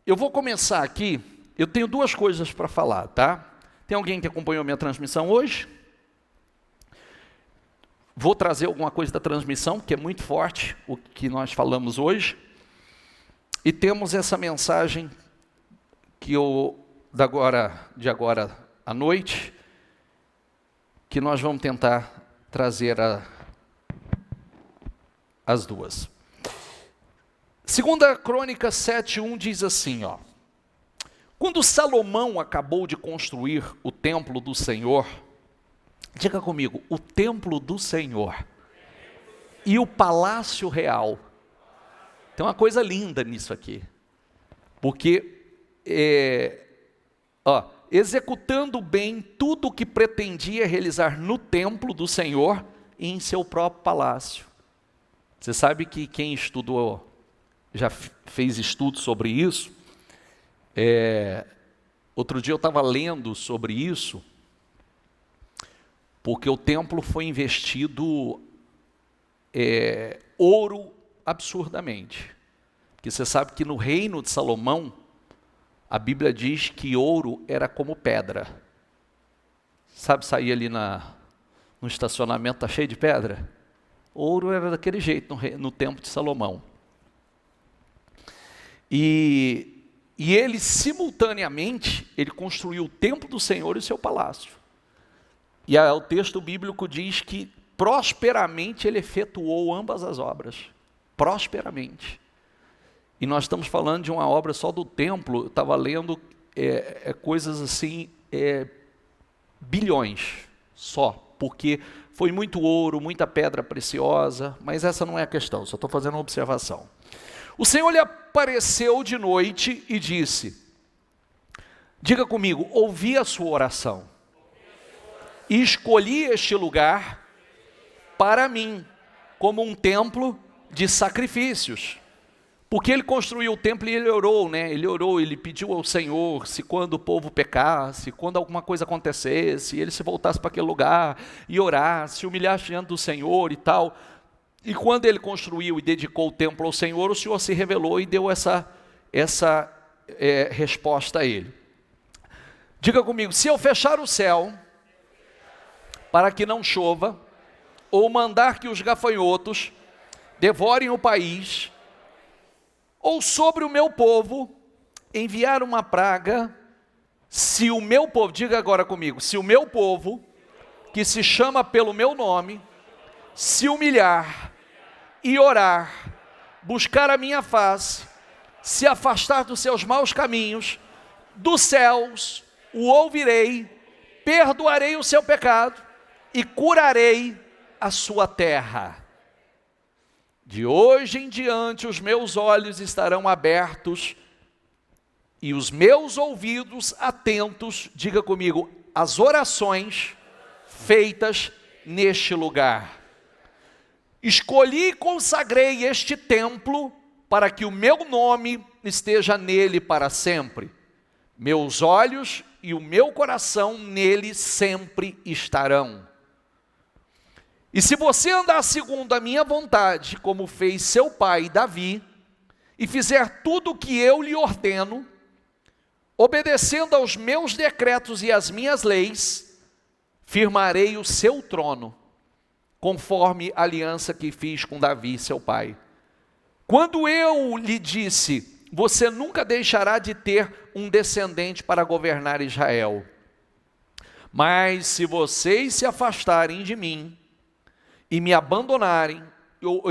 Eu vou começar aqui, eu tenho duas coisas para falar, tá? Tem alguém que acompanhou minha transmissão hoje? Vou trazer alguma coisa da transmissão, que é muito forte, o que nós falamos hoje. E temos essa mensagem que de agora à noite, que nós vamos tentar trazer as duas. 2 Crônicas 7:1 diz assim, ó: quando Salomão acabou de construir o templo do Senhor, diga comigo, o templo do Senhor e o palácio real. Tem uma coisa linda nisso aqui, porque executando bem tudo o que pretendia realizar no templo do Senhor e em seu próprio palácio. Você sabe que quem estudou, já fez estudo sobre isso, outro dia eu estava lendo sobre isso, porque o templo foi investido ouro absurdamente. Porque você sabe que no reino de Salomão, a Bíblia diz que ouro era como pedra. Sabe, sair ali no estacionamento, está cheio de pedra? Ouro era daquele jeito no templo de Salomão. E ele simultaneamente, ele construiu o templo do Senhor e o seu palácio. E o texto bíblico diz que prosperamente ele efetuou ambas as obras. Prosperamente. E nós estamos falando de uma obra só do templo, eu estava lendo coisas assim, bilhões só, porque foi muito ouro, muita pedra preciosa, mas essa não é a questão, só estou fazendo uma observação. O Senhor lhe apareceu de noite e disse, diga comigo, ouvi a sua oração, e escolhi este lugar para mim, como um templo de sacrifícios. Porque ele construiu o templo e ele orou, né? Ele pediu ao Senhor, se quando o povo pecasse, quando alguma coisa acontecesse, ele se voltasse para aquele lugar e orasse, se humilhasse diante do Senhor e tal. E quando ele construiu e dedicou o templo ao Senhor, o Senhor se revelou e deu essa resposta a ele. Diga comigo, se eu fechar o céu para que não chova, ou mandar que os gafanhotos devorem o país, ou sobre o meu povo enviar uma praga, se o meu povo, diga agora comigo, se o meu povo, que se chama pelo meu nome, se humilhar e orar, buscar a minha face, se afastar dos seus maus caminhos, dos céus o ouvirei, perdoarei o seu pecado e curarei a sua terra. De hoje em diante os meus olhos estarão abertos e os meus ouvidos atentos, diga comigo, às orações feitas neste lugar. Escolhi e consagrei este templo para que o meu nome esteja nele para sempre. Meus olhos e o meu coração nele sempre estarão. E se você andar segundo a minha vontade, como fez seu pai Davi, e fizer tudo o que eu lhe ordeno, obedecendo aos meus decretos e às minhas leis, firmarei o seu trono, conforme a aliança que fiz com Davi, seu pai. Quando eu lhe disse, você nunca deixará de ter um descendente para governar Israel. Mas se vocês se afastarem de mim, e me abandonarem,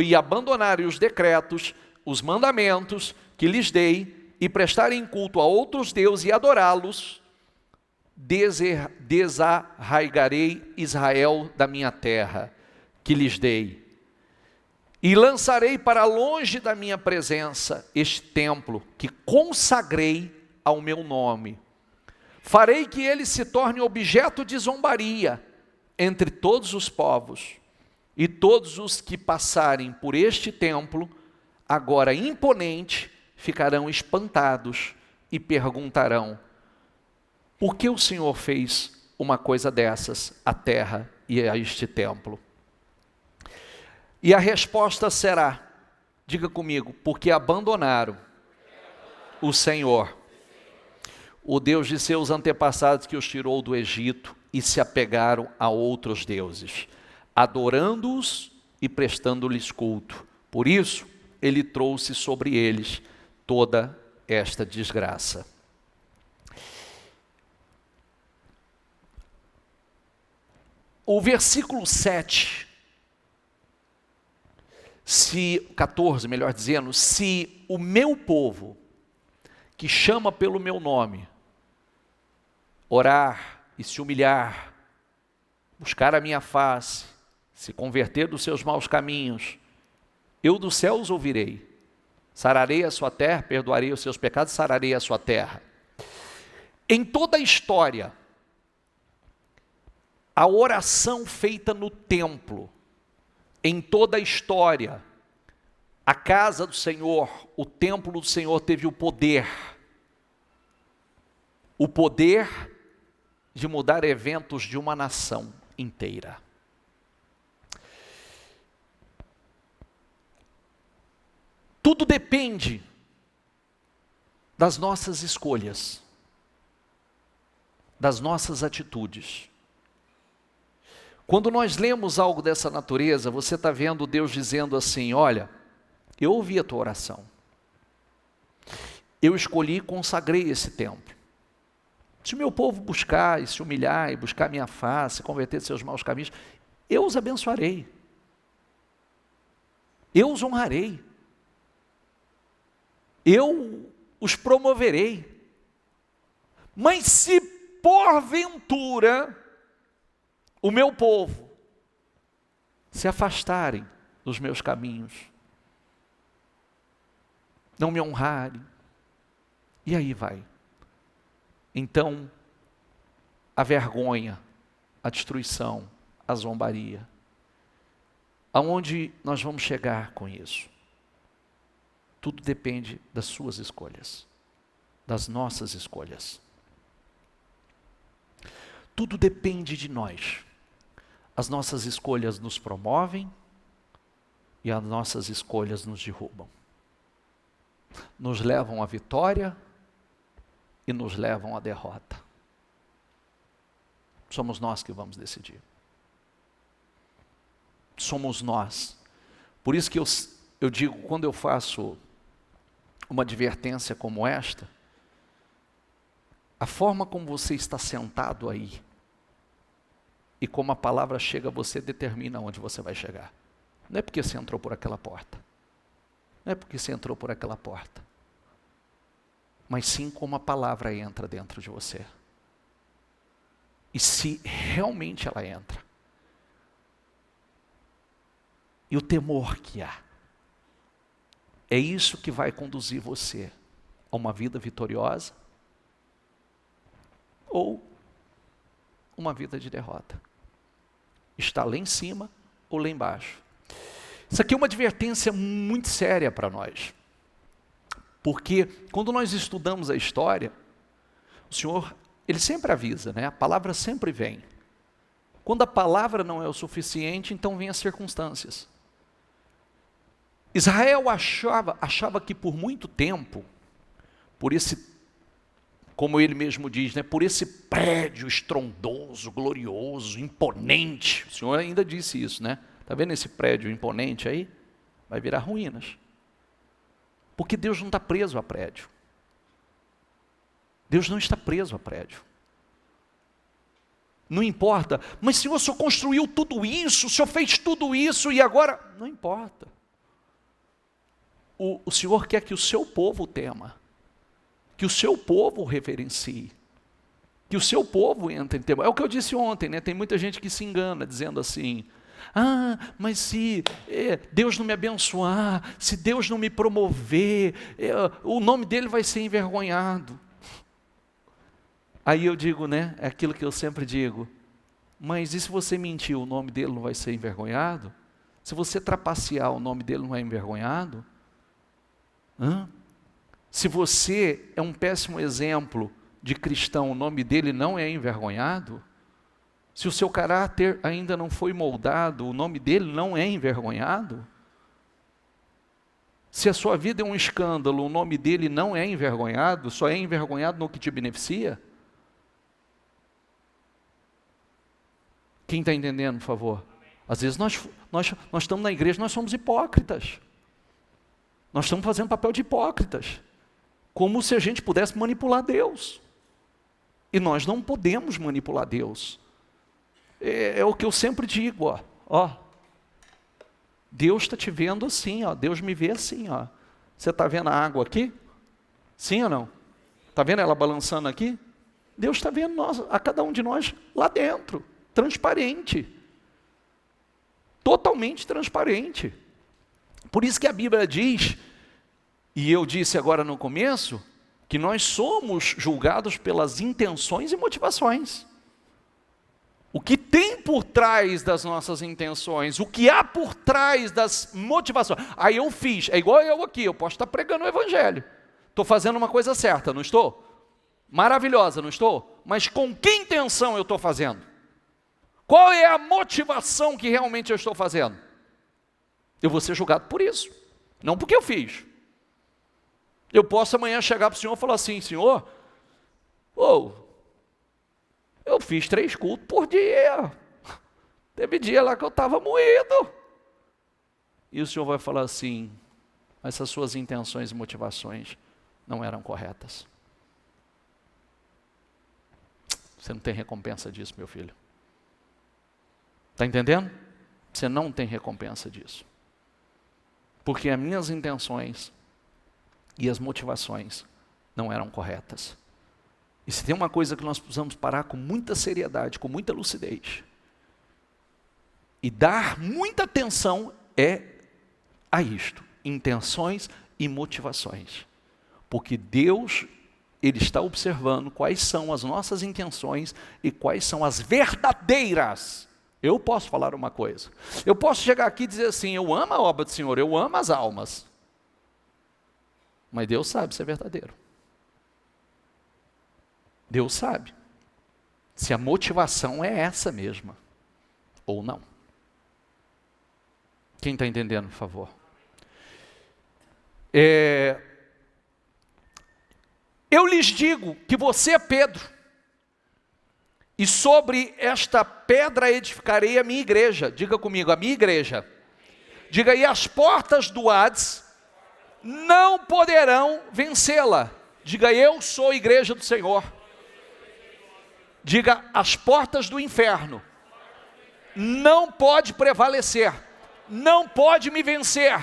e abandonarem os decretos, os mandamentos que lhes dei, e prestarem culto a outros deuses e adorá-los, desarraigarei Israel da minha terra, que lhes dei, e lançarei para longe da minha presença este templo, que consagrei ao meu nome. Farei que ele se torne objeto de zombaria entre todos os povos, e todos os que passarem por este templo, agora imponente, ficarão espantados e perguntarão, por que o Senhor fez uma coisa dessas à terra e a este templo? E a resposta será, diga comigo, porque abandonaram o Senhor, o Deus de seus antepassados que os tirou do Egito e se apegaram a outros deuses, adorando-os e prestando-lhes culto. Por isso, ele trouxe sobre eles toda esta desgraça. O versículo 7, 14, melhor dizendo, se o meu povo, que chama pelo meu nome, orar e se humilhar, buscar a minha face, se converter dos seus maus caminhos, eu dos céus ouvirei, sararei a sua terra, perdoarei os seus pecados, sararei a sua terra. Em toda a história, a oração feita no templo, em toda a história, a casa do Senhor, o templo do Senhor teve o poder de mudar eventos de uma nação inteira. Tudo depende das nossas escolhas, das nossas atitudes. Quando nós lemos algo dessa natureza, você está vendo Deus dizendo assim: olha, eu ouvi a tua oração, eu escolhi e consagrei esse templo. Se o meu povo buscar e se humilhar e buscar minha face, converter de seus maus caminhos, eu os abençoarei, eu os honrarei, eu os promoverei. Mas se porventura o meu povo se afastarem dos meus caminhos, não me honrarem, e aí vai. Então, a vergonha, a destruição, a zombaria. Aonde nós vamos chegar com isso? Tudo depende das suas escolhas, das nossas escolhas. Tudo depende de nós. As nossas escolhas nos promovem e as nossas escolhas nos derrubam. Nos levam à vitória e nos levam à derrota. Somos nós que vamos decidir. Somos nós. Por isso que eu digo, quando eu faço uma advertência como esta, a forma como você está sentado aí e como a palavra chega a você determina onde você vai chegar. Não é porque você entrou por aquela porta. Não é porque você entrou por aquela porta. Mas sim como a palavra entra dentro de você. E se realmente ela entra. E o temor que há. É isso que vai conduzir você a uma vida vitoriosa ou uma vida de derrota. Está lá em cima ou lá embaixo. Isso aqui é uma advertência muito séria para nós. Porque quando nós estudamos a história, o Senhor, Ele sempre avisa, né? A palavra sempre vem. Quando a palavra não é o suficiente, então vem as circunstâncias. Israel achava que por muito tempo, por esse, como ele mesmo diz, né, por esse prédio estrondoso, glorioso, imponente, o Senhor ainda disse isso, né? Está vendo esse prédio imponente aí? Vai virar ruínas. Porque Deus não está preso a prédio. Deus não está preso a prédio. Não importa, mas Senhor, o Senhor construiu tudo isso, o Senhor fez tudo isso e agora... Não importa. O Senhor quer que o seu povo tema, que o seu povo reverencie, que o seu povo entre em temor. É o que eu disse ontem, né? Tem muita gente que se engana dizendo assim: ah, mas se Deus não me abençoar, se Deus não me promover, o nome dele vai ser envergonhado. Aí eu digo, né, é aquilo que eu sempre digo, mas e se você mentir, o nome dele não vai ser envergonhado? Se você trapacear, o nome dele não é envergonhado? Se você é um péssimo exemplo de cristão, o nome dele não é envergonhado? Se o seu caráter ainda não foi moldado, o nome dele não é envergonhado? Se a sua vida é um escândalo, o nome dele não é envergonhado, só é envergonhado no que te beneficia? Quem está entendendo, por favor? Às vezes nós estamos na igreja, nós somos hipócritas. Nós estamos fazendo papel de hipócritas. Como se a gente pudesse manipular Deus. E nós não podemos manipular Deus. É o que eu sempre digo, ó. Deus está te vendo assim, ó. Deus me vê assim, ó. Você está vendo a água aqui? Sim ou não? Está vendo ela balançando aqui? Deus está vendo a cada um de nós lá dentro. Transparente. Totalmente transparente. Por isso que a Bíblia diz, e eu disse agora no começo, que nós somos julgados pelas intenções e motivações. O que tem por trás das nossas intenções, o que há por trás das motivações. Aí eu fiz, é igual eu aqui, eu posso estar pregando o Evangelho. Estou fazendo uma coisa certa, não estou? Maravilhosa, não estou? Mas com que intenção eu estou fazendo? Qual é a motivação que realmente eu estou fazendo? Eu vou ser julgado por isso, não porque eu fiz. Eu posso amanhã chegar para o Senhor e falar assim, Senhor, eu fiz 3 cultos por dia. Teve dia lá que eu estava moído. E o Senhor vai falar assim, essas suas intenções e motivações não eram corretas. Você não tem recompensa disso, meu filho. Está entendendo? Você não tem recompensa disso. Porque as minhas intenções e as motivações não eram corretas. E se tem uma coisa que nós precisamos parar com muita seriedade, com muita lucidez, e dar muita atenção a isto, intenções e motivações. Porque Deus, Ele está observando quais são as nossas intenções e quais são as verdadeiras. Eu posso falar uma coisa. Eu posso chegar aqui e dizer assim, eu amo a obra do Senhor, eu amo as almas. Mas Deus sabe se é verdadeiro. Deus sabe se a motivação é essa mesma ou não. Quem está entendendo, por favor? Eu lhes digo que você é Pedro, e sobre esta pedra edificarei a minha igreja. Diga comigo, a minha igreja. Diga aí, as portas do Hades não poderão vencê-la. Diga, eu sou a igreja do Senhor. Diga, as portas do inferno não pode prevalecer, não pode me vencer.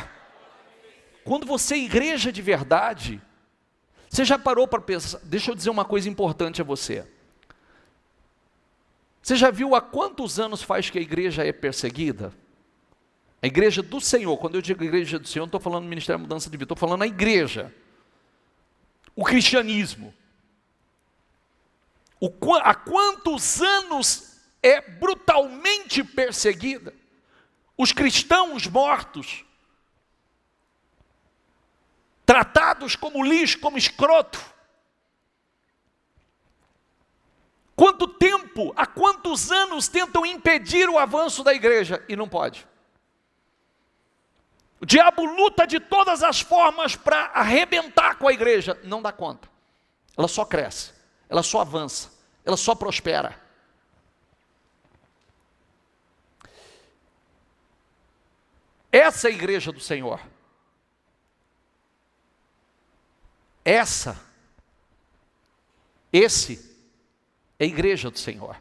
Quando você é igreja de verdade, você já parou para pensar? Deixa eu dizer uma coisa importante a você. Você já viu há quantos anos faz que a igreja é perseguida? A igreja do Senhor, quando eu digo igreja do Senhor, não estou falando do Ministério da Mudança de Vida, estou falando a igreja, o cristianismo. Há quantos anos é brutalmente perseguida? Os cristãos mortos, tratados como lixo, como escroto. Quanto tempo, há quantos anos tentam impedir o avanço da igreja e não pode? O diabo luta de todas as formas para arrebentar com a igreja, não dá conta. Ela só cresce, ela só avança, ela só prospera. Essa é a igreja do Senhor. Esse é a igreja do Senhor.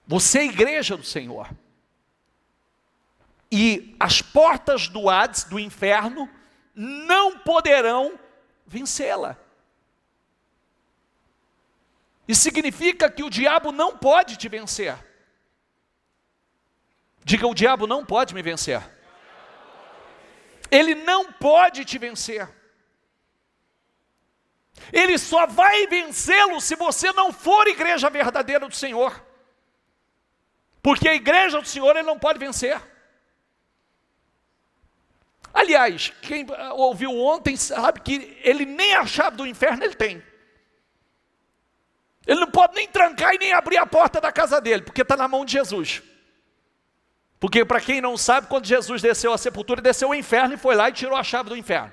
Você é a igreja do Senhor. E as portas do Hades, do inferno, não poderão vencê-la. Isso significa que o diabo não pode te vencer. Diga, o diabo não pode me vencer. Ele não pode te vencer. Ele só vai vencê-lo se você não for igreja verdadeira do Senhor. Porque a igreja do Senhor ele não pode vencer. Aliás, quem ouviu ontem sabe que ele nem a chave do inferno ele tem. Ele não pode nem trancar e nem abrir a porta da casa dele, porque está na mão de Jesus. Porque para quem não sabe, quando Jesus desceu à sepultura, ele desceu ao inferno e foi lá e tirou a chave do inferno.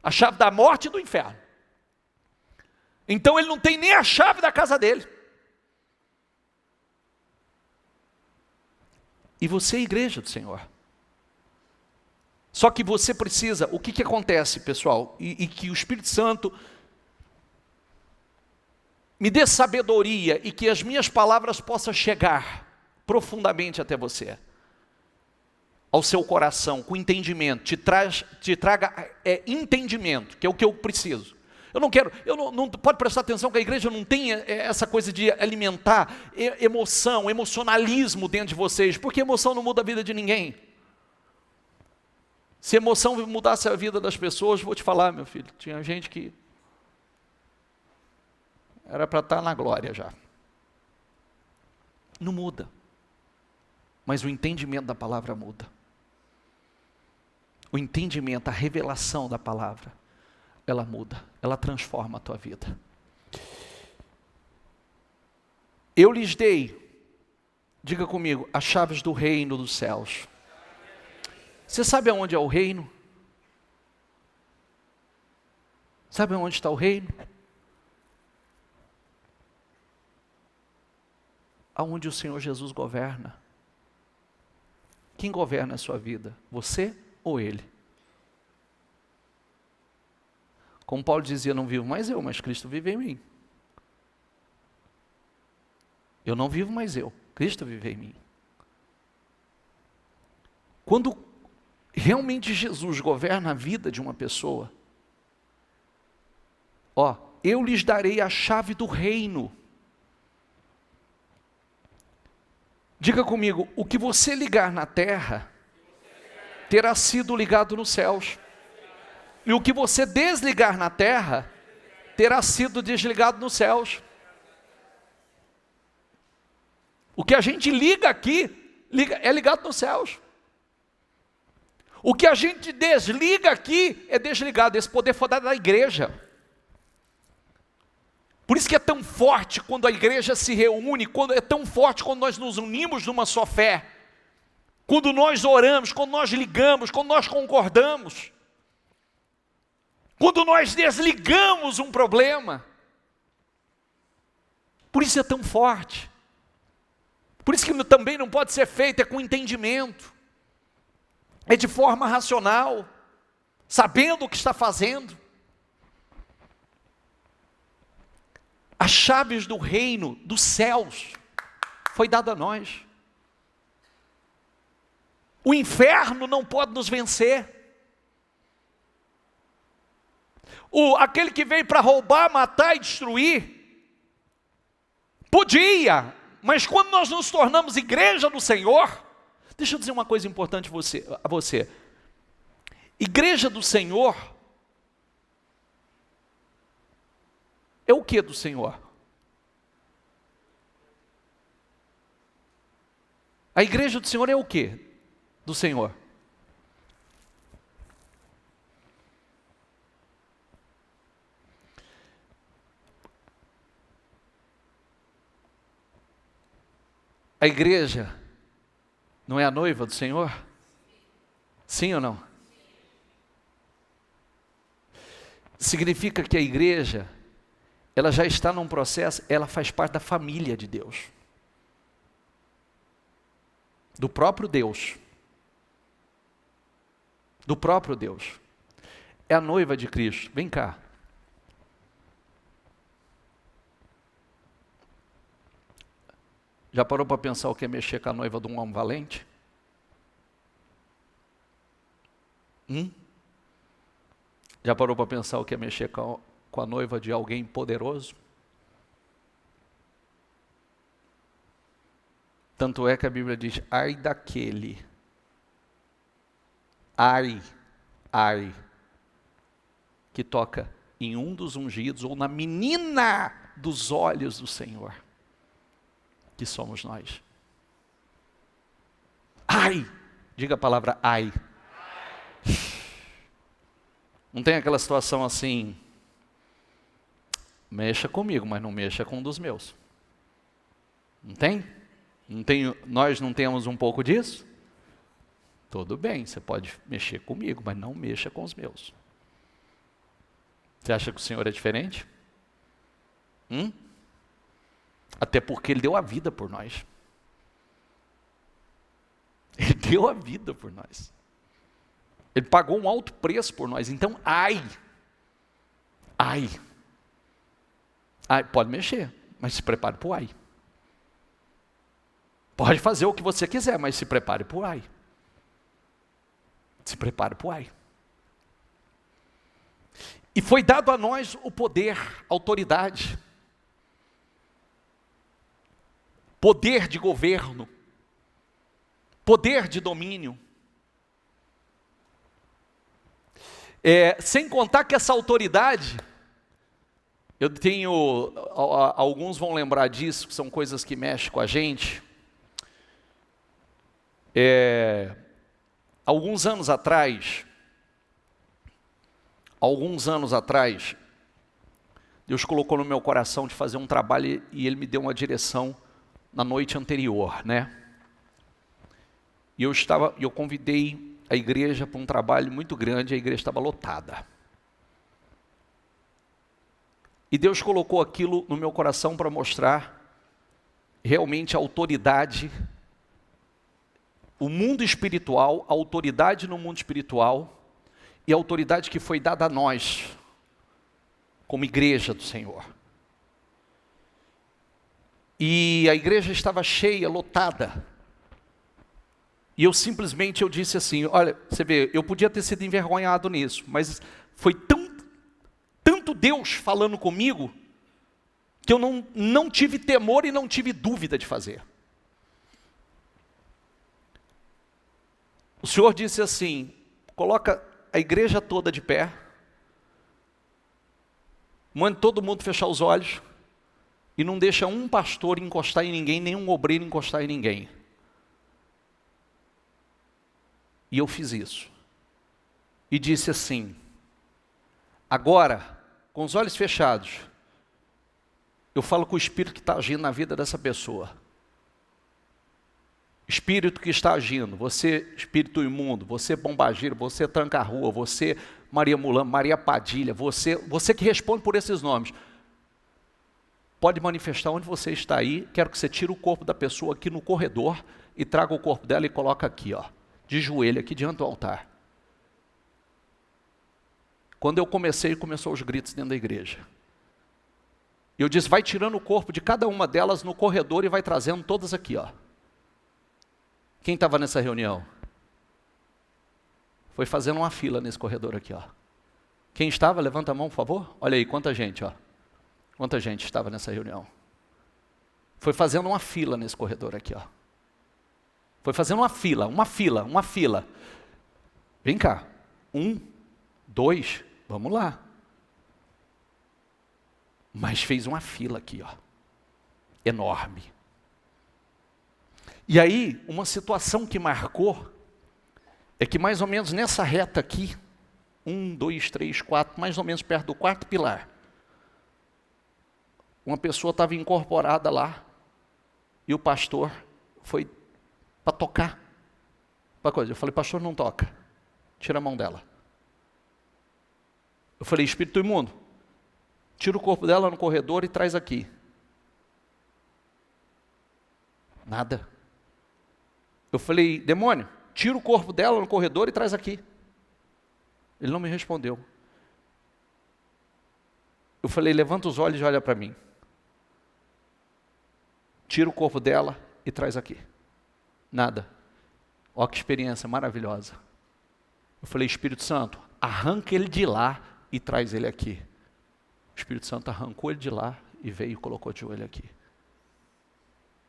A chave da morte e do inferno. Então ele não tem nem a chave da casa dele. E você é a igreja do Senhor. Só que você precisa, o que acontece, pessoal? E que o Espírito Santo me dê sabedoria e que as minhas palavras possam chegar profundamente até você, ao seu coração, com entendimento, te traga entendimento, que é o que eu preciso. Eu não quero, não pode prestar atenção que a igreja não tem essa coisa de alimentar emoção, emocionalismo dentro de vocês, porque emoção não muda a vida de ninguém. Se emoção mudasse a vida das pessoas, vou te falar, meu filho, tinha gente que era para estar na glória já. Não muda. Mas o entendimento da palavra muda. O entendimento, a revelação da palavra, ela muda, ela transforma a tua vida. Eu lhes dei, diga comigo, as chaves do reino dos céus. Você sabe aonde é o reino? Sabe aonde está o reino? Aonde o Senhor Jesus governa. Quem governa a sua vida? Você ou Ele? Como Paulo dizia, não vivo mais eu, mas Cristo vive em mim. Eu não vivo mais eu, Cristo vive em mim. Quando realmente Jesus governa a vida de uma pessoa, eu lhes darei a chave do reino. Diga comigo, o que você ligar na terra, terá sido ligado nos céus. E o que você desligar na terra, terá sido desligado nos céus. O que a gente liga aqui, é ligado nos céus. O que a gente desliga aqui, é desligado. Esse poder foi dado à igreja. Por isso que é tão forte quando a igreja se reúne, quando é tão forte quando nós nos unimos numa só fé. Quando nós oramos, quando nós ligamos, quando nós concordamos. Quando nós desligamos um problema. Por isso é tão forte. Por isso que também não pode ser feito, é com entendimento. É de forma racional, sabendo o que está fazendo. As chaves do reino dos céus foi dado a nós. O inferno não pode nos vencer. Aquele que veio para roubar, matar e destruir, podia, mas quando nós nos tornamos igreja do Senhor, deixa eu dizer uma coisa importante a você. Igreja do Senhor é o que do Senhor? A igreja do Senhor é o que do Senhor? A igreja não é a noiva do Senhor? Sim ou não? Significa que a igreja, ela já está num processo, ela faz parte da família de Deus. Do próprio Deus. Do próprio Deus. É a noiva de Cristo. Vem cá. Já parou para pensar o que é mexer com a noiva de um homem valente? Já parou para pensar o que é mexer com a noiva de alguém poderoso? Tanto é que a Bíblia diz, ai daquele, ai, que toca em um dos ungidos ou na menina dos olhos do Senhor, que somos nós. Ai, diga a palavra ai. Não tem aquela situação assim, mexa comigo, mas não mexa com um dos meus. Não tem? Nós não temos um pouco disso? Tudo bem, você pode mexer comigo, mas não mexa com os meus. Você acha que o Senhor é diferente? Até porque Ele deu a vida por nós. Ele deu a vida por nós. Ele pagou um alto preço por nós. Então, ai, pode mexer, mas se prepare para o ai. Pode fazer o que você quiser, mas se prepare para o ai. Se prepare para o ai. E foi dado a nós o poder, autoridade, poder de governo, poder de domínio. Sem contar que essa autoridade, eu tenho, alguns vão lembrar disso, que são coisas que mexem com a gente. Alguns anos atrás, Deus colocou no meu coração de fazer um trabalho e Ele me deu uma direção na noite anterior, né? E eu convidei a igreja para um trabalho muito grande, a igreja estava lotada. E Deus colocou aquilo no meu coração para mostrar realmente a autoridade, o mundo espiritual, a autoridade no mundo espiritual e a autoridade que foi dada a nós, como igreja do Senhor. E a igreja estava cheia, lotada. E eu disse assim, olha, você vê, eu podia ter sido envergonhado nisso, mas foi tanto Deus falando comigo, que eu não tive temor e não tive dúvida de fazer. O Senhor disse assim, coloca a igreja toda de pé, manda todo mundo fechar os olhos, e não deixa um pastor encostar em ninguém, nem um obreiro encostar em ninguém. E eu fiz isso. E disse assim, agora, com os olhos fechados, eu falo com o Espírito que está agindo na vida dessa pessoa. Espírito que está agindo, você espírito imundo, você bombageiro, você tranca-rua, você Maria Mulan, Maria Padilha, você que responde por esses nomes, pode manifestar onde você está aí. Quero que você tire o corpo da pessoa aqui no corredor e traga o corpo dela e coloca aqui, ó, de joelho, aqui diante do altar. Quando eu começou os gritos dentro da igreja. Eu disse, vai tirando o corpo de cada uma delas no corredor e vai trazendo todas aqui, ó. Quem estava nessa reunião? Foi fazendo uma fila nesse corredor aqui, ó. Quem estava? Levanta a mão, por favor. Olha aí, quanta gente, ó. Quanta gente estava nessa reunião. Foi fazendo uma fila nesse corredor aqui, ó. Foi fazendo uma fila. Vem cá. 1, 2, vamos lá. Mas fez uma fila aqui, ó. Enorme. E aí, uma situação que marcou, é que mais ou menos nessa reta aqui, 1, 2, 3, 4, mais ou menos perto do quarto pilar, uma pessoa estava incorporada lá, e o pastor foi para tocar. Eu falei, pastor, não toca, tira a mão dela. Eu falei, espírito imundo, tira o corpo dela no corredor e traz aqui. Nada. Eu falei, demônio, tira o corpo dela no corredor e traz aqui. Ele não me respondeu. Eu falei, levanta os olhos e olha para mim. Tira o corpo dela e traz aqui. Nada. Ó, que experiência maravilhosa. Eu falei, Espírito Santo, arranca ele de lá e traz ele aqui. O Espírito Santo arrancou ele de lá e veio e colocou de joelho aqui.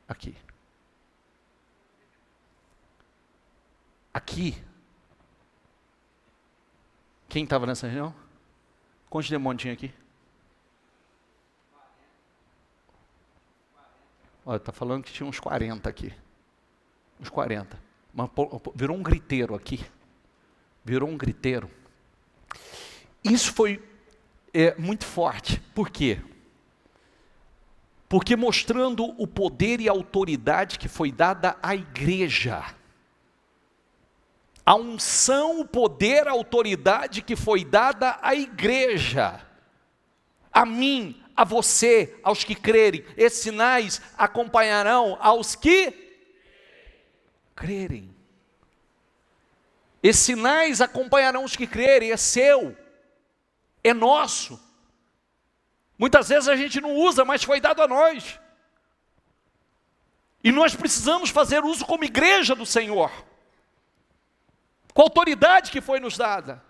Aqui. Aqui. Quem estava nessa reunião? Quantos demônios tinha aqui? Olha, está falando que tinha uns 40 aqui. Uns 40. Mas virou um griteiro aqui. Virou um griteiro. Isso foi muito forte. Por quê? Porque mostrando o poder e a autoridade que foi dada à igreja. A unção, o poder, a autoridade que foi dada à igreja. A mim, a você, aos que crerem. Esses sinais acompanharão aos que crerem. Esses sinais acompanharão os que crerem. É seu, é nosso. Muitas vezes a gente não usa, mas foi dado a nós. E nós precisamos fazer uso como igreja do Senhor. Com a autoridade que foi nos dada.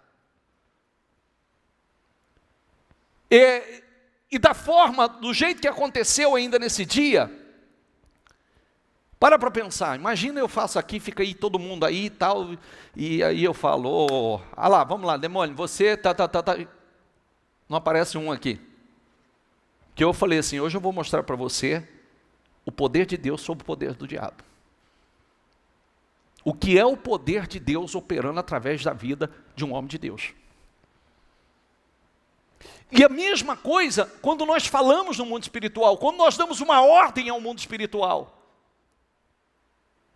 E da forma, do jeito que aconteceu ainda nesse dia, para pensar, imagina eu faço aqui, fica aí todo mundo aí e tal, e aí eu falo, lá, vamos lá, demônio, você, não aparece um aqui. Que eu falei assim, hoje eu vou mostrar para você o poder de Deus sobre o poder do diabo. O que é o poder de Deus operando através da vida de um homem de Deus. E a mesma coisa quando nós falamos no mundo espiritual, quando nós damos uma ordem ao mundo espiritual.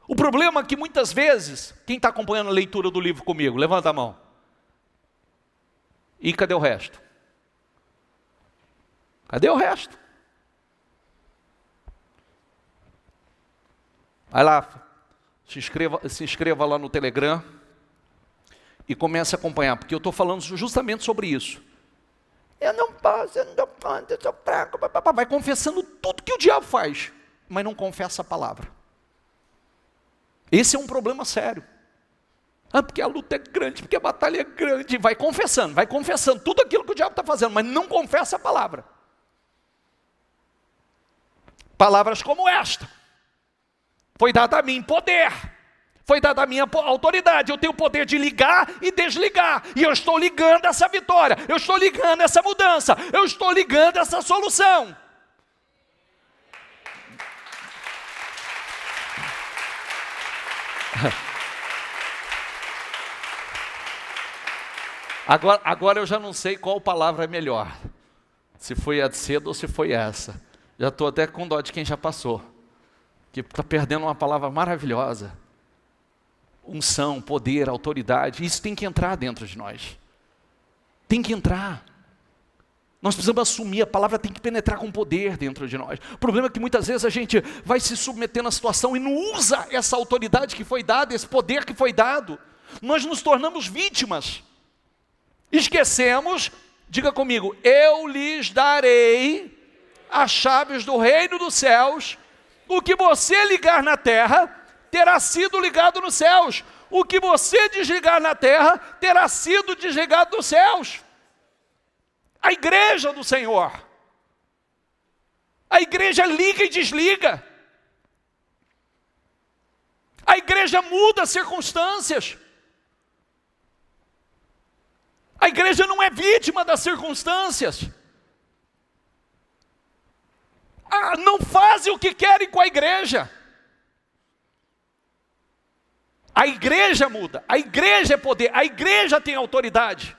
O problema é que muitas vezes, quem está acompanhando a leitura do livro comigo, levanta a mão. E cadê o resto? Cadê o resto? Vai lá, se inscreva lá no Telegram e comece a acompanhar, porque eu estou falando justamente sobre isso. Eu não posso, eu não dou conta, eu sou fraco. Vai confessando tudo que o diabo faz, mas não confessa a palavra. Esse é um problema sério. Porque a luta é grande, porque a batalha é grande. Vai confessando tudo aquilo que o diabo está fazendo, mas não confessa a palavra. Palavras como esta. Foi dada a mim poder. Foi dada a minha autoridade. Eu tenho o poder de ligar e desligar. E eu estou ligando essa vitória. Eu estou ligando essa mudança. Eu estou ligando essa solução. Agora eu já não sei qual palavra é melhor. Se foi a de cedo ou se foi essa. Já estou até com dó de quem já passou. Que está perdendo uma palavra maravilhosa. Unção, poder, autoridade. Isso tem que entrar dentro de nós. Tem que entrar. Nós precisamos assumir, a palavra tem que penetrar com poder dentro de nós. O problema é que muitas vezes a gente vai se submetendo à situação e não usa essa autoridade que foi dada, esse poder que foi dado. Nós nos tornamos vítimas. Esquecemos, diga comigo, eu lhes darei as chaves do reino dos céus. O que você ligar na terra, terá sido ligado nos céus. O que você desligar na terra, terá sido desligado nos céus. A igreja do Senhor. A igreja liga e desliga. A igreja muda as circunstâncias. A igreja não é vítima das circunstâncias. Não fazem o que querem com a igreja. A igreja muda, a igreja é poder, a igreja tem autoridade.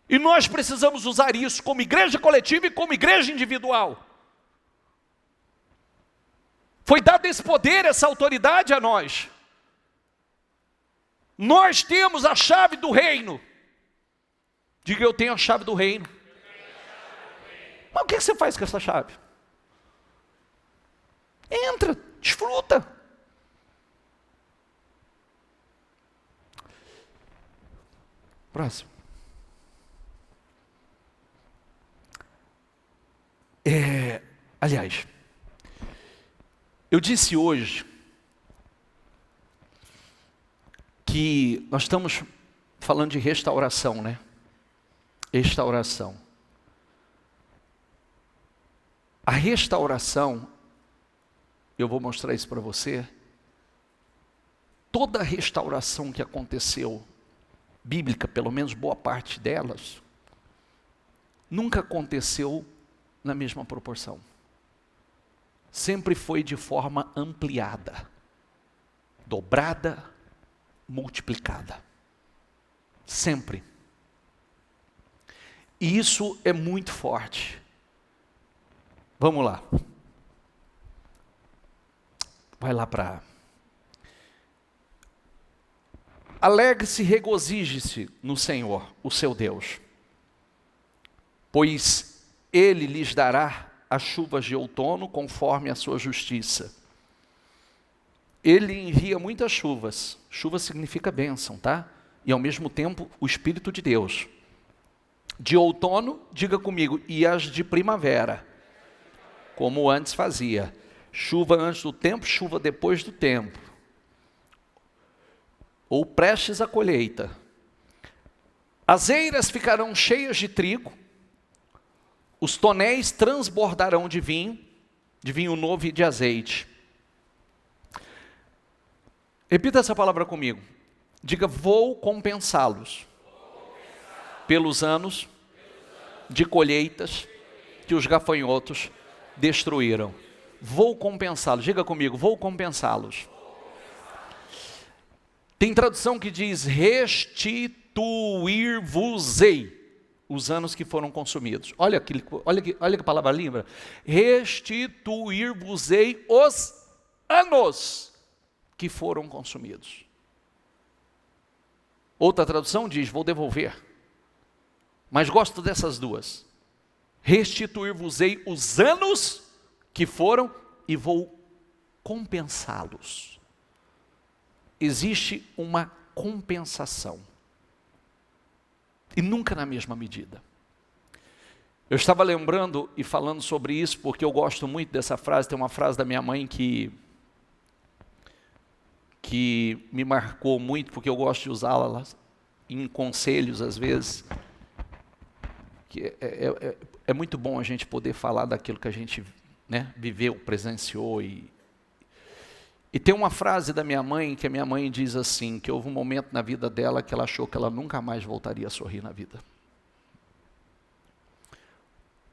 E nós precisamos usar isso como igreja coletiva e como igreja individual. Foi dado esse poder, essa autoridade a nós. Nós temos a chave do reino. Diga, eu tenho a chave do reino. Mas o que você faz com essa chave? Entra, desfruta. Próximo. Aliás, eu disse hoje que nós estamos falando de restauração, né? Restauração. A restauração, eu vou mostrar isso para você, toda a restauração que aconteceu, bíblica, pelo menos boa parte delas, nunca aconteceu na mesma proporção. Sempre foi de forma ampliada, dobrada, multiplicada. Sempre. E isso é muito forte. Vamos lá. Vai lá para... Alegre-se e regozije-se no Senhor, o seu Deus, pois Ele lhes dará as chuvas de outono conforme a sua justiça. Ele envia muitas chuvas. Chuva significa bênção, tá? E ao mesmo tempo o Espírito de Deus. De outono, diga comigo, e as de primavera, como antes fazia. Chuva antes do tempo, chuva depois do tempo. Ou prestes à colheita. As eiras ficarão cheias de trigo, os tonéis transbordarão de vinho novo e de azeite. Repita essa palavra comigo. Diga, vou compensá-los pelos anos de colheitas que os gafanhotos destruíram. Vou compensá-los. Diga comigo, vou compensá-los. Tem tradução que diz, restituir-vos-ei os anos que foram consumidos. Olha que palavra linda. Restituir-vos-ei os anos que foram consumidos. Outra tradução diz, vou devolver. Mas gosto dessas duas. Restituir-vos-ei os anos que foram e vou compensá-los. Existe uma compensação. E nunca na mesma medida. Eu estava lembrando e falando sobre isso porque eu gosto muito dessa frase. Tem uma frase da minha mãe que me marcou muito, porque eu gosto de usá-la em conselhos às vezes. Que é muito bom a gente poder falar daquilo que a gente, né, viveu, presenciou. E tem uma frase da minha mãe, que a minha mãe diz assim, que houve um momento na vida dela que ela achou que ela nunca mais voltaria a sorrir na vida.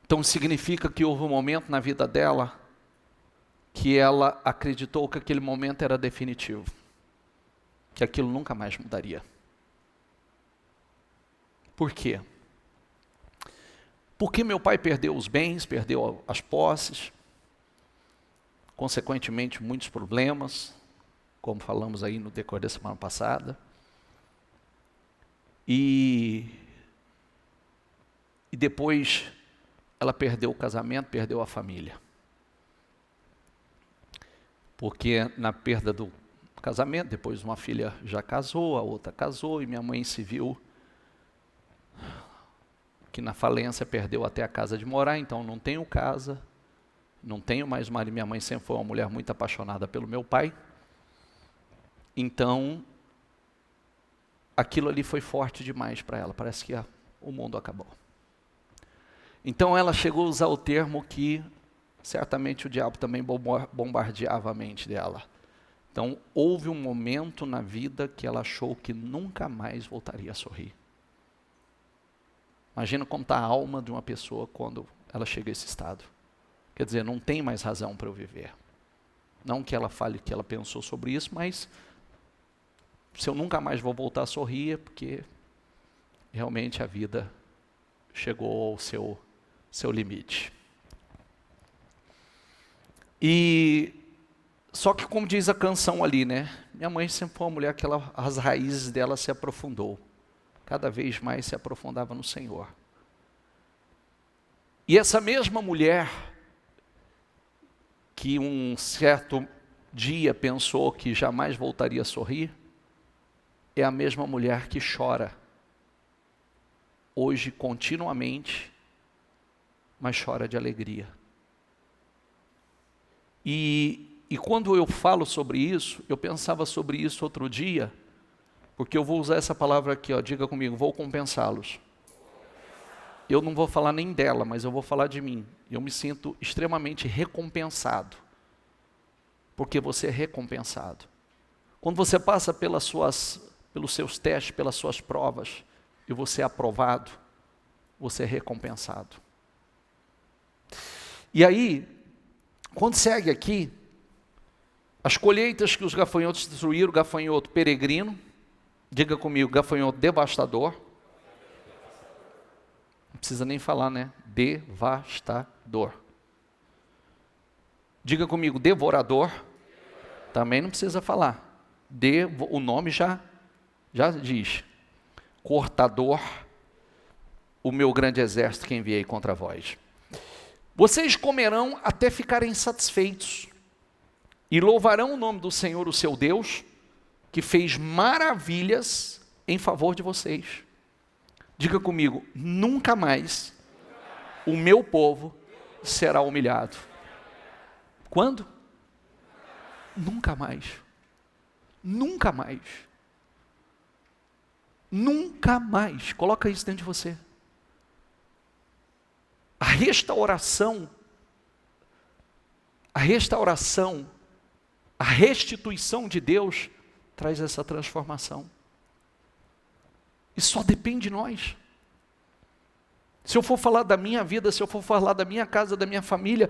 Então significa que houve um momento na vida dela que ela acreditou que aquele momento era definitivo, que aquilo nunca mais mudaria. Por quê? Porque meu pai perdeu os bens, perdeu as posses, consequentemente muitos problemas, como falamos aí no decorrer da semana passada. E depois ela perdeu o casamento, perdeu a família. Porque na perda do casamento, depois uma filha já casou, a outra casou, e minha mãe se viu que na falência perdeu até a casa de morar, então não tenho casa, não tenho mais marido. Minha mãe sempre foi uma mulher muito apaixonada pelo meu pai. Então, aquilo ali foi forte demais para ela. Parece que o mundo acabou. Então ela chegou a usar o termo que certamente o diabo também bombardeava a mente dela. Então, houve um momento na vida que ela achou que nunca mais voltaria a sorrir. Imagina como está a alma de uma pessoa quando ela chega a esse estado. Quer dizer, não tem mais razão para eu viver. Não que ela fale que ela pensou sobre isso, mas se eu nunca mais vou voltar a sorrir, é porque realmente a vida chegou ao seu limite. E só que, como diz a canção ali, né? Minha mãe sempre foi uma mulher que as raízes dela se aprofundou. Cada vez mais se aprofundava no Senhor. E essa mesma mulher, que um certo dia pensou que jamais voltaria a sorrir, é a mesma mulher que chora hoje continuamente, mas chora de alegria. E quando eu falo sobre isso, eu pensava sobre isso outro dia, porque eu vou usar essa palavra aqui, ó, diga comigo, vou compensá-los. Eu não vou falar nem dela, mas eu vou falar de mim. Eu me sinto extremamente recompensado, porque você é recompensado. Quando você passa pelos seus testes, pelas suas provas, e você é aprovado, você é recompensado. E aí, quando segue aqui, as colheitas que os gafanhotos destruíram, gafanhoto peregrino, diga comigo, gafanhoto devastador. Não precisa nem falar, né? Devastador. Diga comigo, devorador. Também não precisa falar. O nome já diz. Cortador, o meu grande exército que enviei contra vós. Vocês comerão até ficarem satisfeitos e louvarão o nome do Senhor, o seu Deus, que fez maravilhas em favor de vocês. Diga comigo, nunca mais o meu povo será humilhado. Quando? Nunca mais. Nunca mais. Nunca mais. Coloca isso dentro de você. A restauração, a restituição de Deus traz essa transformação. E só depende de nós. Se eu for falar da minha vida, se eu for falar da minha casa, da minha família,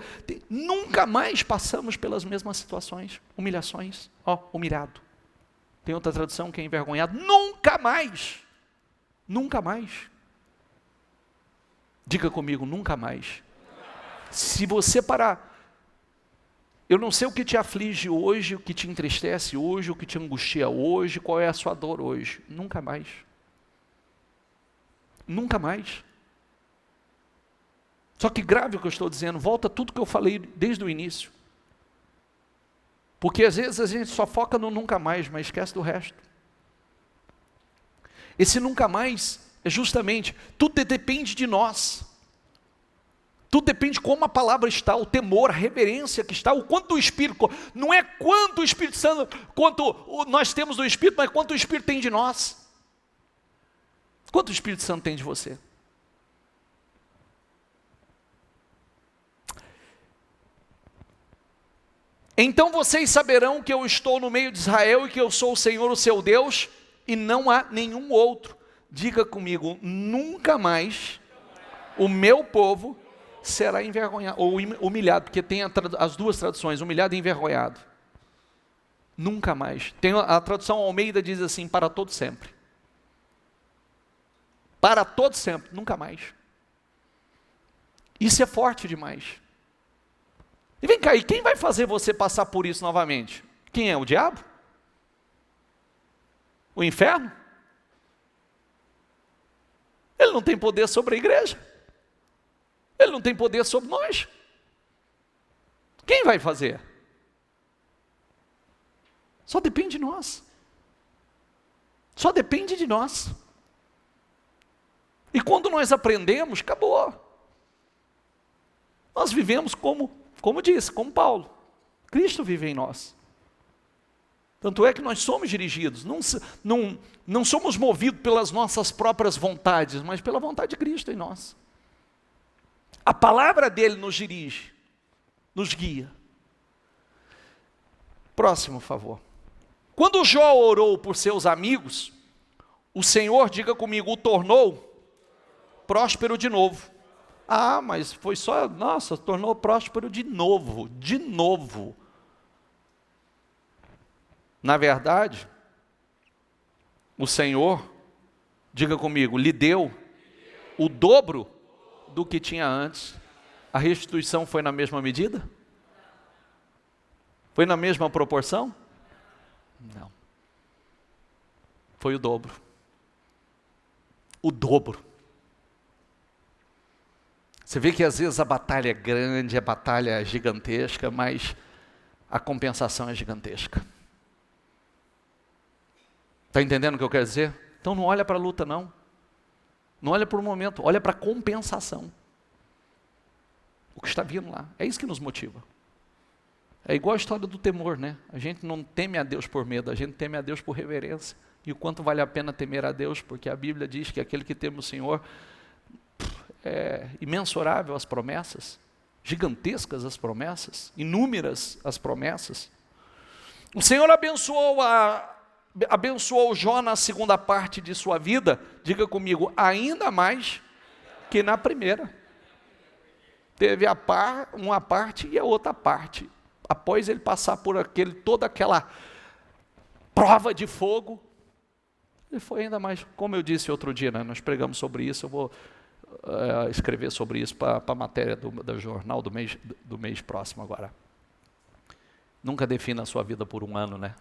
nunca mais passamos pelas mesmas situações, humilhações. Humilhado. Tem outra tradução que é envergonhado. Nunca mais. Nunca mais. Diga comigo, nunca mais. Se você parar, eu não sei o que te aflige hoje, o que te entristece hoje, o que te angustia hoje, qual é a sua dor hoje. Nunca mais. Nunca mais. Só que grave o que eu estou dizendo, volta tudo que eu falei desde o início. Porque às vezes a gente só foca no nunca mais, mas esquece do resto. Esse nunca mais é justamente, tudo depende de nós. Tudo depende de como a palavra está, o temor, a reverência que está, o quanto o Espírito, não é quanto o Espírito Santo, quanto nós temos do Espírito, mas quanto o Espírito tem de nós. Quanto o Espírito Santo tem de você? Então vocês saberão que eu estou no meio de Israel e que eu sou o Senhor, o seu Deus, e não há nenhum outro. Diga comigo, nunca mais o meu povo será envergonhado, ou humilhado, porque tem as duas traduções, humilhado e envergonhado. Nunca mais. Tem a tradução Almeida diz assim, para todo sempre. Para todo sempre, nunca mais. Isso é forte demais. E vem cá, e quem vai fazer você passar por isso novamente? Quem é? O diabo? O inferno? Ele não tem poder sobre a igreja. Ele não tem poder sobre nós. Quem vai fazer? Só depende de nós. Só depende de nós. E quando nós aprendemos, acabou. Nós vivemos como disse, como Paulo. Cristo vive em nós. Tanto é que nós somos dirigidos, não somos movidos pelas nossas próprias vontades, mas pela vontade de Cristo em nós. A palavra dele nos dirige, nos guia. Próximo, por favor. Quando Jó orou por seus amigos, o Senhor, diga comigo, o tornou próspero de novo. Ah, mas foi só, nossa, tornou próspero de novo. Na verdade, o Senhor, diga comigo, lhe deu o dobro do que tinha antes. A restituição foi na mesma medida? Foi na mesma proporção? Não. Foi o dobro. O dobro. Você vê que às vezes a batalha é grande, a batalha é gigantesca, mas a compensação é gigantesca. Está entendendo o que eu quero dizer? Então não olha para a luta não. Não olha para o momento, olha para a compensação. O que está vindo lá. É isso que nos motiva. É igual a história do temor, né? A gente não teme a Deus por medo, a gente teme a Deus por reverência. E o quanto vale a pena temer a Deus, porque a Bíblia diz que aquele que teme o Senhor é imensurável as promessas, gigantescas as promessas, inúmeras as promessas. O Senhor abençoou Jó na segunda parte de sua vida, diga comigo, ainda mais que na primeira. Teve uma parte e a outra parte. Após ele passar por toda aquela prova de fogo, ele foi ainda mais, como eu disse outro dia, né, nós pregamos sobre isso, eu vou escrever sobre isso para a matéria do jornal do mês próximo agora. Nunca defina a sua vida por um ano, né?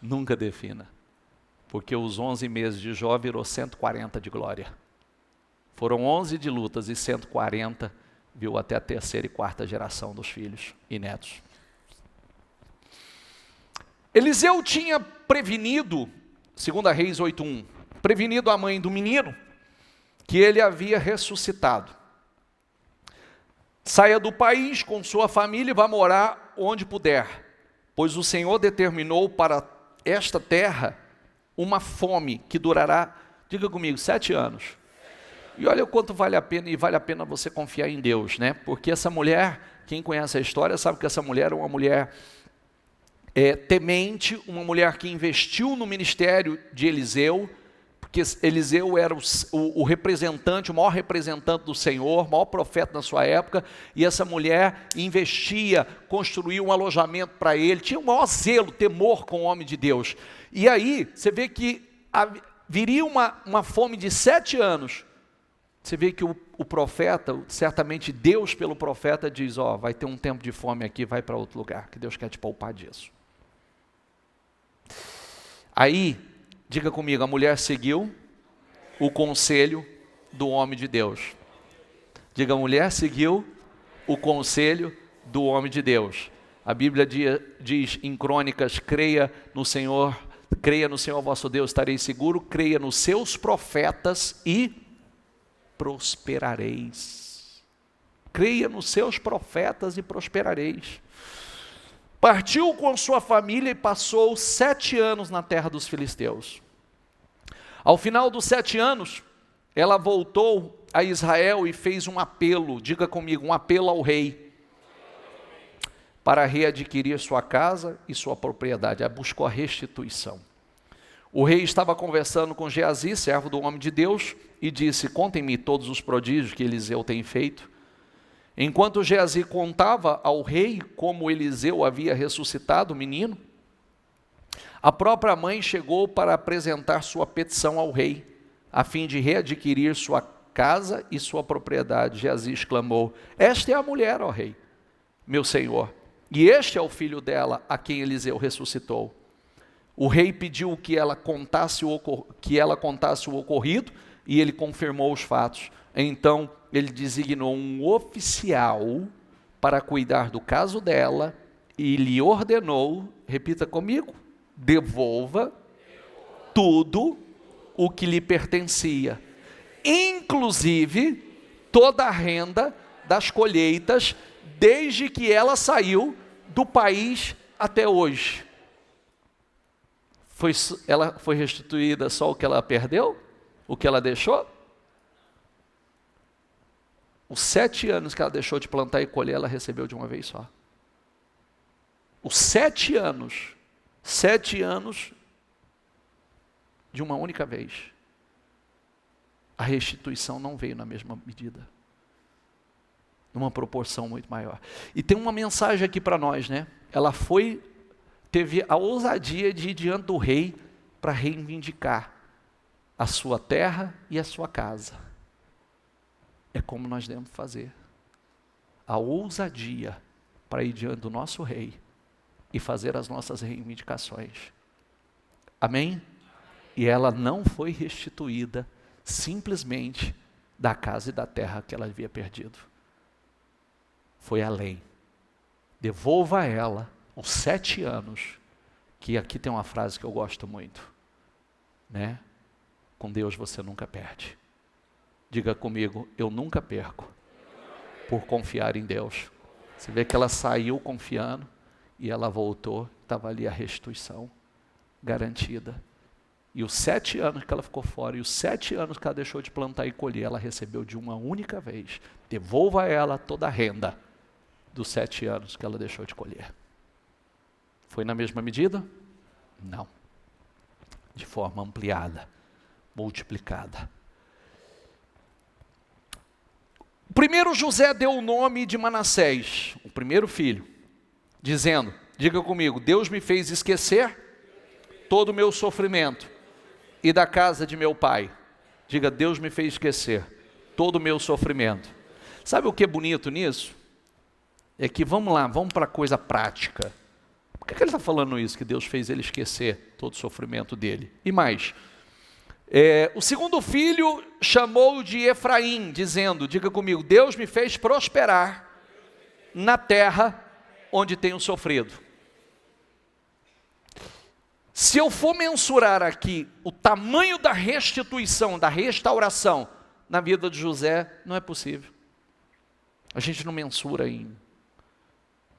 Nunca defina. Porque os 11 meses de Jó virou 140 de glória. Foram 11 de lutas e 140 viu até a terceira e quarta geração dos filhos e netos. Eliseu tinha prevenido, 2 Reis 8:1, prevenido a mãe do menino, que ele havia ressuscitado. Saia do país com sua família e vá morar onde puder, pois o Senhor determinou para esta terra uma fome que durará, diga comigo, 7 anos. E olha o quanto vale a pena, e vale a pena você confiar em Deus, né? Porque essa mulher, quem conhece a história, sabe que essa mulher é uma mulher temente, uma mulher que investiu no ministério de Eliseu, porque Eliseu era o representante, o maior representante do Senhor, o maior profeta na sua época, e essa mulher investia, construía um alojamento para ele, tinha o maior zelo, temor com o homem de Deus. E aí, você vê que viria uma fome de 7 anos, você vê que o profeta, certamente Deus pelo profeta diz, vai ter um tempo de fome aqui, vai para outro lugar, que Deus quer te poupar disso. Aí, diga comigo, a mulher seguiu o conselho do homem de Deus. Diga, a mulher seguiu o conselho do homem de Deus. A Bíblia diz em Crônicas, creia no Senhor vosso Deus, estareis seguro, creia nos seus profetas e prosperareis. Creia nos seus profetas e prosperareis. Partiu com sua família e passou 7 anos na terra dos filisteus. Ao final dos 7 anos, ela voltou a Israel e fez um apelo, diga comigo, um apelo ao rei, para readquirir sua casa e sua propriedade. Ela buscou a restituição. O rei estava conversando com Geazi, servo do homem de Deus, e disse, contem-me todos os prodígios que Eliseu tem feito. Enquanto Geazi contava ao rei como Eliseu havia ressuscitado o menino, a própria mãe chegou para apresentar sua petição ao rei, a fim de readquirir sua casa e sua propriedade. Geazi exclamou, esta é a mulher, ó rei, meu senhor, e este é o filho dela, a quem Eliseu ressuscitou. O rei pediu que ela contasse o ocorrido, e ele confirmou os fatos. Então, ele designou um oficial para cuidar do caso dela, e lhe ordenou, repita comigo, devolva tudo o que lhe pertencia, inclusive toda a renda das colheitas, desde que ela saiu do país até hoje. Ela foi restituída só o que ela perdeu? O que ela deixou? Os 7 anos que ela deixou de plantar e colher, ela recebeu de uma vez só. Os 7 anos de uma única vez. A restituição não veio na mesma medida, numa proporção muito maior. E tem uma mensagem aqui para nós, né? Ela teve a ousadia de ir diante do rei para reivindicar a sua terra e a sua casa. É como nós devemos fazer. A ousadia para ir diante do nosso rei e fazer as nossas reivindicações. Amém? E ela não foi restituída simplesmente da casa e da terra que ela havia perdido. Foi além. Devolva a ela os 7 anos, que aqui tem uma frase que eu gosto muito, né? Com Deus você nunca perde. Diga comigo, eu nunca perco por confiar em Deus. Você vê que ela saiu confiando e ela voltou, estava ali a restituição garantida. E os 7 anos que ela ficou fora, e os 7 anos que ela deixou de plantar e colher, ela recebeu de uma única vez. Devolva a ela toda a renda dos 7 anos que ela deixou de colher. Foi na mesma medida? Não. De forma ampliada, multiplicada. Primeiro José deu o nome de Manassés, o primeiro filho, dizendo, diga comigo, Deus me fez esquecer todo o meu sofrimento e da casa de meu pai. Diga, Deus me fez esquecer todo o meu sofrimento. Sabe o que é bonito nisso? é que vamos lá, vamos para a coisa prática. Por que ele está falando isso? Que Deus fez ele esquecer todo o sofrimento dele. E mais, o segundo filho chamou de Efraim, dizendo, diga comigo, Deus me fez prosperar na terra onde tenho sofrido. Se eu for mensurar aqui o tamanho da restituição, da restauração na vida de José, não é possível. A gente não mensura em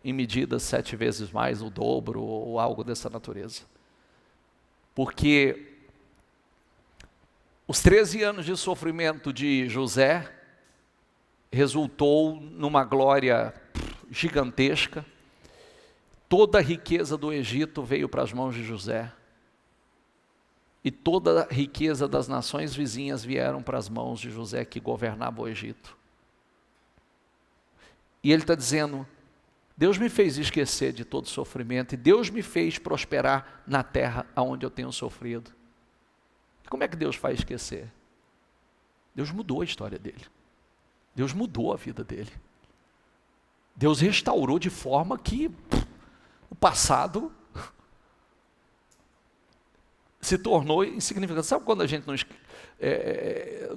medidas 7 vezes mais, o dobro ou algo dessa natureza. Porque os 13 anos de sofrimento de José resultou numa glória gigantesca. Toda a riqueza do Egito veio para as mãos de José. E toda a riqueza das nações vizinhas vieram para as mãos de José, que governava o Egito. E ele está dizendo, Deus me fez esquecer de todo sofrimento, e Deus me fez prosperar na terra onde eu tenho sofrido. Como é que Deus faz esquecer? Deus mudou a história dele. Deus mudou a vida dele. Deus restaurou de forma que o passado se tornou insignificante. Sabe quando a gente não...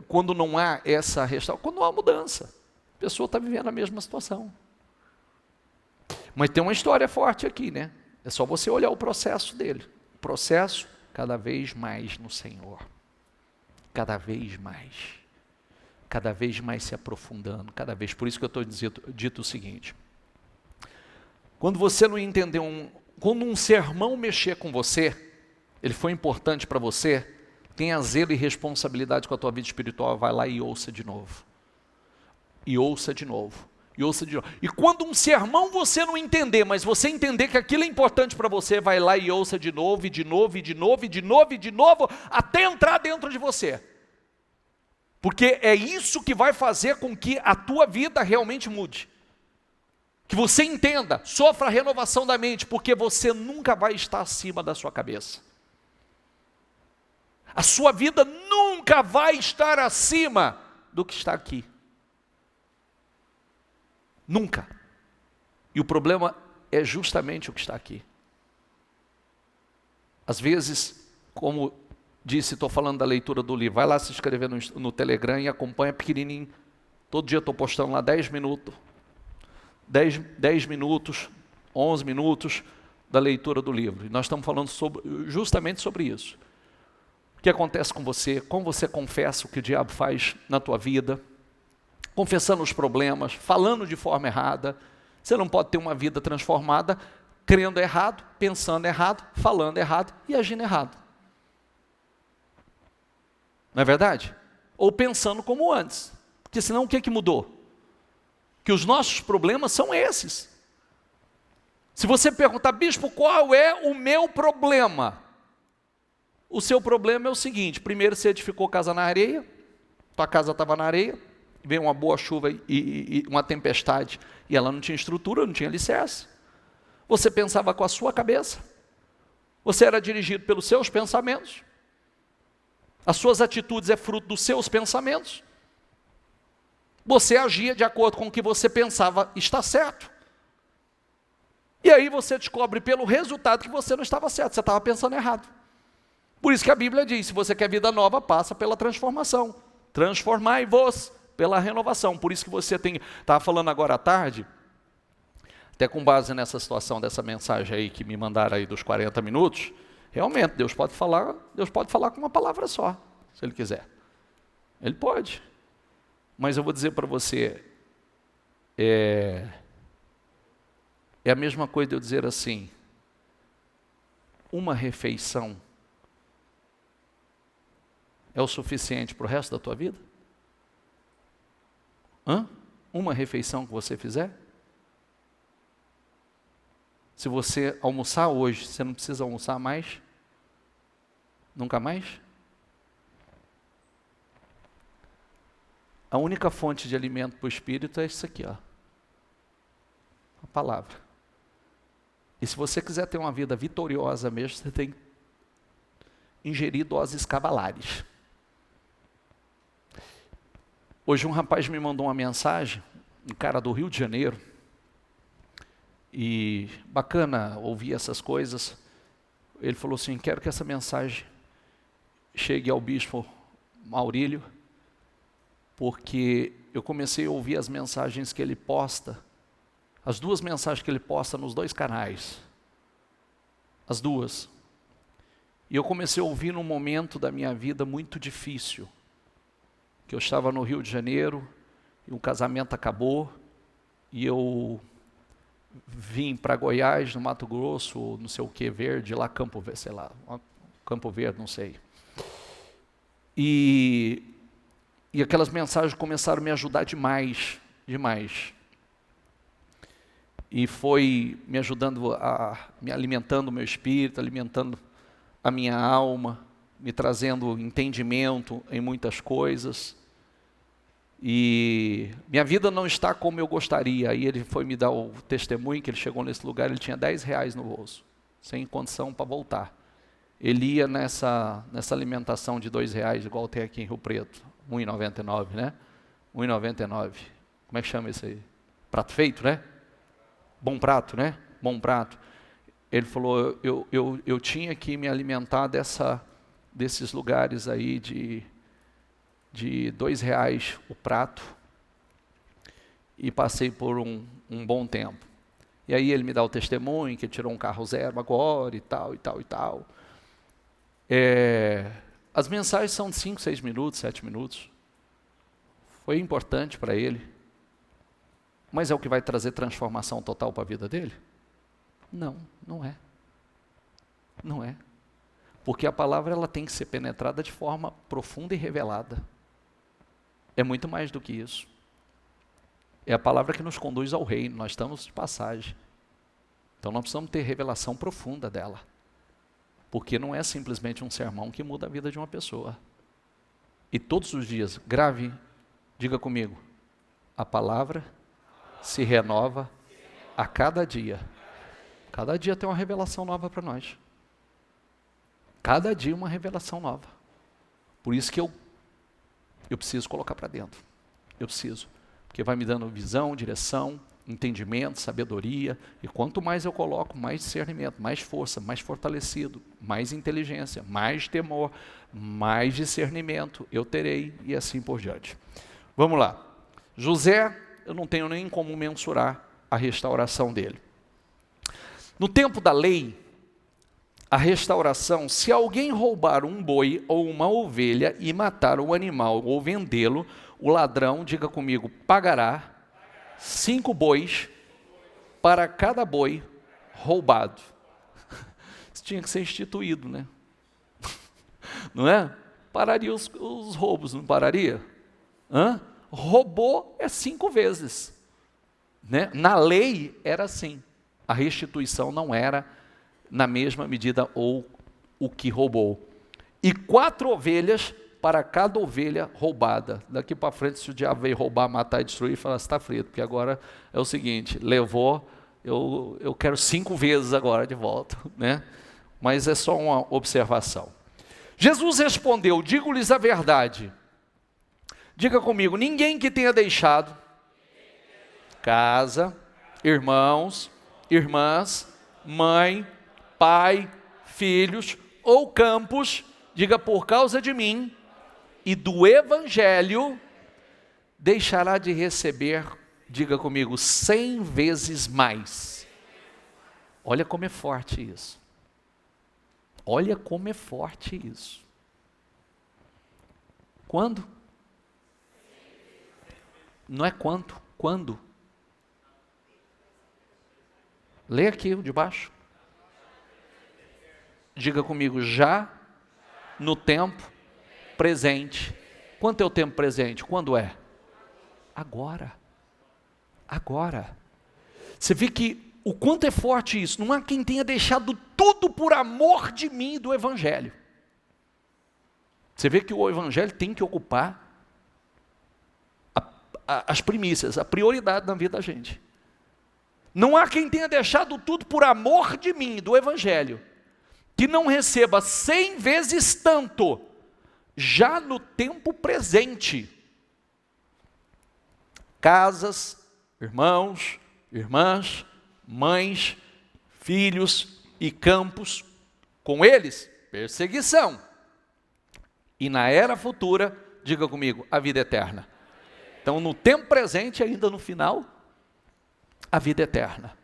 quando não há essa restauração? Quando não há mudança. A pessoa está vivendo a mesma situação. Mas tem uma história forte aqui, né? É só você olhar o processo dele. O processo cada vez mais no Senhor. Cada vez mais. Cada vez mais se aprofundando. Cada vez. Por isso que eu estou dito o seguinte. Quando você não entendeu, quando um sermão mexer com você, ele foi importante para você, tenha zelo e responsabilidade com a tua vida espiritual, vai lá e ouça de novo. E ouça de novo. E ouça de novo. E quando um sermão você não entender, mas você entender que aquilo é importante para você, vai lá e ouça de novo, e de novo, e de novo, e de novo, e de novo, até entrar dentro de você. Porque é isso que vai fazer com que a tua vida realmente mude. Que você entenda, sofra a renovação da mente, porque você nunca vai estar acima da sua cabeça. A sua vida nunca vai estar acima do que está aqui. Nunca. E o problema é justamente o que está aqui. Às vezes, como disse, estou falando da leitura do livro, vai lá se inscrever no Telegram e acompanha pequenininho. Todo dia estou postando lá 10 minutos. 10 minutos, 11 minutos da leitura do livro. E nós estamos falando justamente sobre isso. O que acontece com você, como você confessa o que o diabo faz na tua vida, confessando os problemas, falando de forma errada. Você não pode ter uma vida transformada crendo errado, pensando errado, falando errado e agindo errado. Não é verdade? Ou pensando como antes. Porque senão o que mudou? Que os nossos problemas são esses. Se você perguntar, bispo, qual é o meu problema? O seu problema é o seguinte: primeiro você edificou casa na areia, tua casa estava na areia, veio uma boa chuva e uma tempestade, e ela não tinha estrutura, não tinha alicerce. Você pensava com a sua cabeça, você era dirigido pelos seus pensamentos, as suas atitudes é fruto dos seus pensamentos, você agia de acordo com o que você pensava está certo. E aí você descobre pelo resultado que você não estava certo, você estava pensando errado. Por isso que a Bíblia diz, se você quer vida nova, passa pela transformação. Transformai-vos pela renovação. Por isso que você estava falando agora à tarde, até com base nessa situação, dessa mensagem aí que me mandaram aí dos 40 minutos, realmente Deus pode falar com uma palavra só, se Ele quiser. Ele pode. Mas eu vou dizer para você, é a mesma coisa de eu dizer assim, uma refeição é o suficiente para o resto da tua vida? Uma refeição que você fizer? Se você almoçar hoje, você não precisa almoçar mais? Nunca mais? A única fonte de alimento para o espírito é isso aqui, ó. A palavra. E se você quiser ter uma vida vitoriosa mesmo, você tem que ingerir doses cabalares. Hoje um rapaz me mandou uma mensagem, um cara do Rio de Janeiro, E bacana ouvir essas coisas. Ele falou assim, quero que essa mensagem chegue ao bispo Maurílio, porque eu comecei a ouvir as mensagens que ele posta, as 2 mensagens que ele posta nos 2 canais, as 2. E eu comecei a ouvir num momento da minha vida muito difícil, que eu estava no Rio de Janeiro, e o casamento acabou, e eu vim para Goiás, no Mato Grosso, não sei o que, Verde, lá Campo Verde, sei lá, Campo Verde, não sei. E aquelas mensagens começaram a me ajudar demais. E foi me ajudando, me alimentando o meu espírito, alimentando a minha alma, me trazendo entendimento em muitas coisas. E minha vida não está como eu gostaria. Aí ele foi me dar o testemunho que ele chegou nesse lugar, ele tinha R$10 no bolso, sem condição para voltar. Ele ia nessa alimentação de R$2, igual tem aqui em Rio Preto, R$1,99, né? R$1,99. Como é que chama isso aí? Prato feito, né? Bom prato, né? Bom prato. Ele falou, eu tinha que me alimentar desses lugares aí de R$2 o prato, e passei por um bom tempo. E aí ele me dá o testemunho, que ele tirou um carro zero agora, e tal. As mensagens são de 5, 6 minutos, 7 minutos. Foi importante para ele. Mas é o que vai trazer transformação total para a vida dele? Não, não é. Não é. Porque a palavra ela tem que ser penetrada de forma profunda e revelada. É muito mais do que isso. É a palavra que nos conduz ao reino, nós estamos de passagem. Então nós precisamos ter revelação profunda dela. Porque não é simplesmente um sermão que muda a vida de uma pessoa. E todos os dias, grave, diga comigo, a palavra se renova a cada dia. Cada dia tem uma revelação nova para nós. Cada dia uma revelação nova. Por isso que eu preciso colocar para dentro. Eu preciso. Porque vai me dando visão, direção, entendimento, sabedoria. E quanto mais eu coloco, mais discernimento, mais força, mais fortalecido, mais inteligência, mais temor, mais discernimento eu terei e assim por diante. Vamos lá. José, eu não tenho nem como mensurar a restauração dele. No tempo da lei, a restauração, se alguém roubar um boi ou uma ovelha e matar o animal ou vendê-lo, o ladrão, diga comigo, pagará 5 bois para cada boi roubado. Isso tinha que ser instituído, né? Não é? Pararia os roubos, não pararia? Roubou é 5 vezes. Né? Na lei era assim. A restituição não era na mesma medida ou o que roubou. E 4 ovelhas para cada ovelha roubada. Daqui para frente, se o diabo veio roubar, matar e destruir, fala, está frito, porque agora é o seguinte, levou, eu quero 5 vezes agora de volta. Né? Mas é só uma observação. Jesus respondeu, digo-lhes a verdade. Diga comigo, ninguém que tenha deixado casa, irmãos, irmãs, mãe, pai, filhos ou campos, diga por causa de mim e do evangelho, deixará de receber, diga comigo, 100 vezes mais. Olha como é forte isso. Olha como é forte isso. Quando? Não é quanto, quando? Lê aqui o de baixo. Diga comigo, já no tempo presente. Quanto é o tempo presente? Quando é? Agora. Agora. Você vê que o quanto é forte isso. Não há quem tenha deixado tudo por amor de mim e do evangelho. Você vê que o evangelho tem que ocupar as primícias, a prioridade na vida da gente. Não há quem tenha deixado tudo por amor de mim, do evangelho, que não receba 100 vezes tanto, já no tempo presente. Casas, irmãos, irmãs, mães, filhos e campos, com eles, perseguição. E na era futura, diga comigo, a vida eterna. Então, no tempo presente, ainda no final, a vida eterna.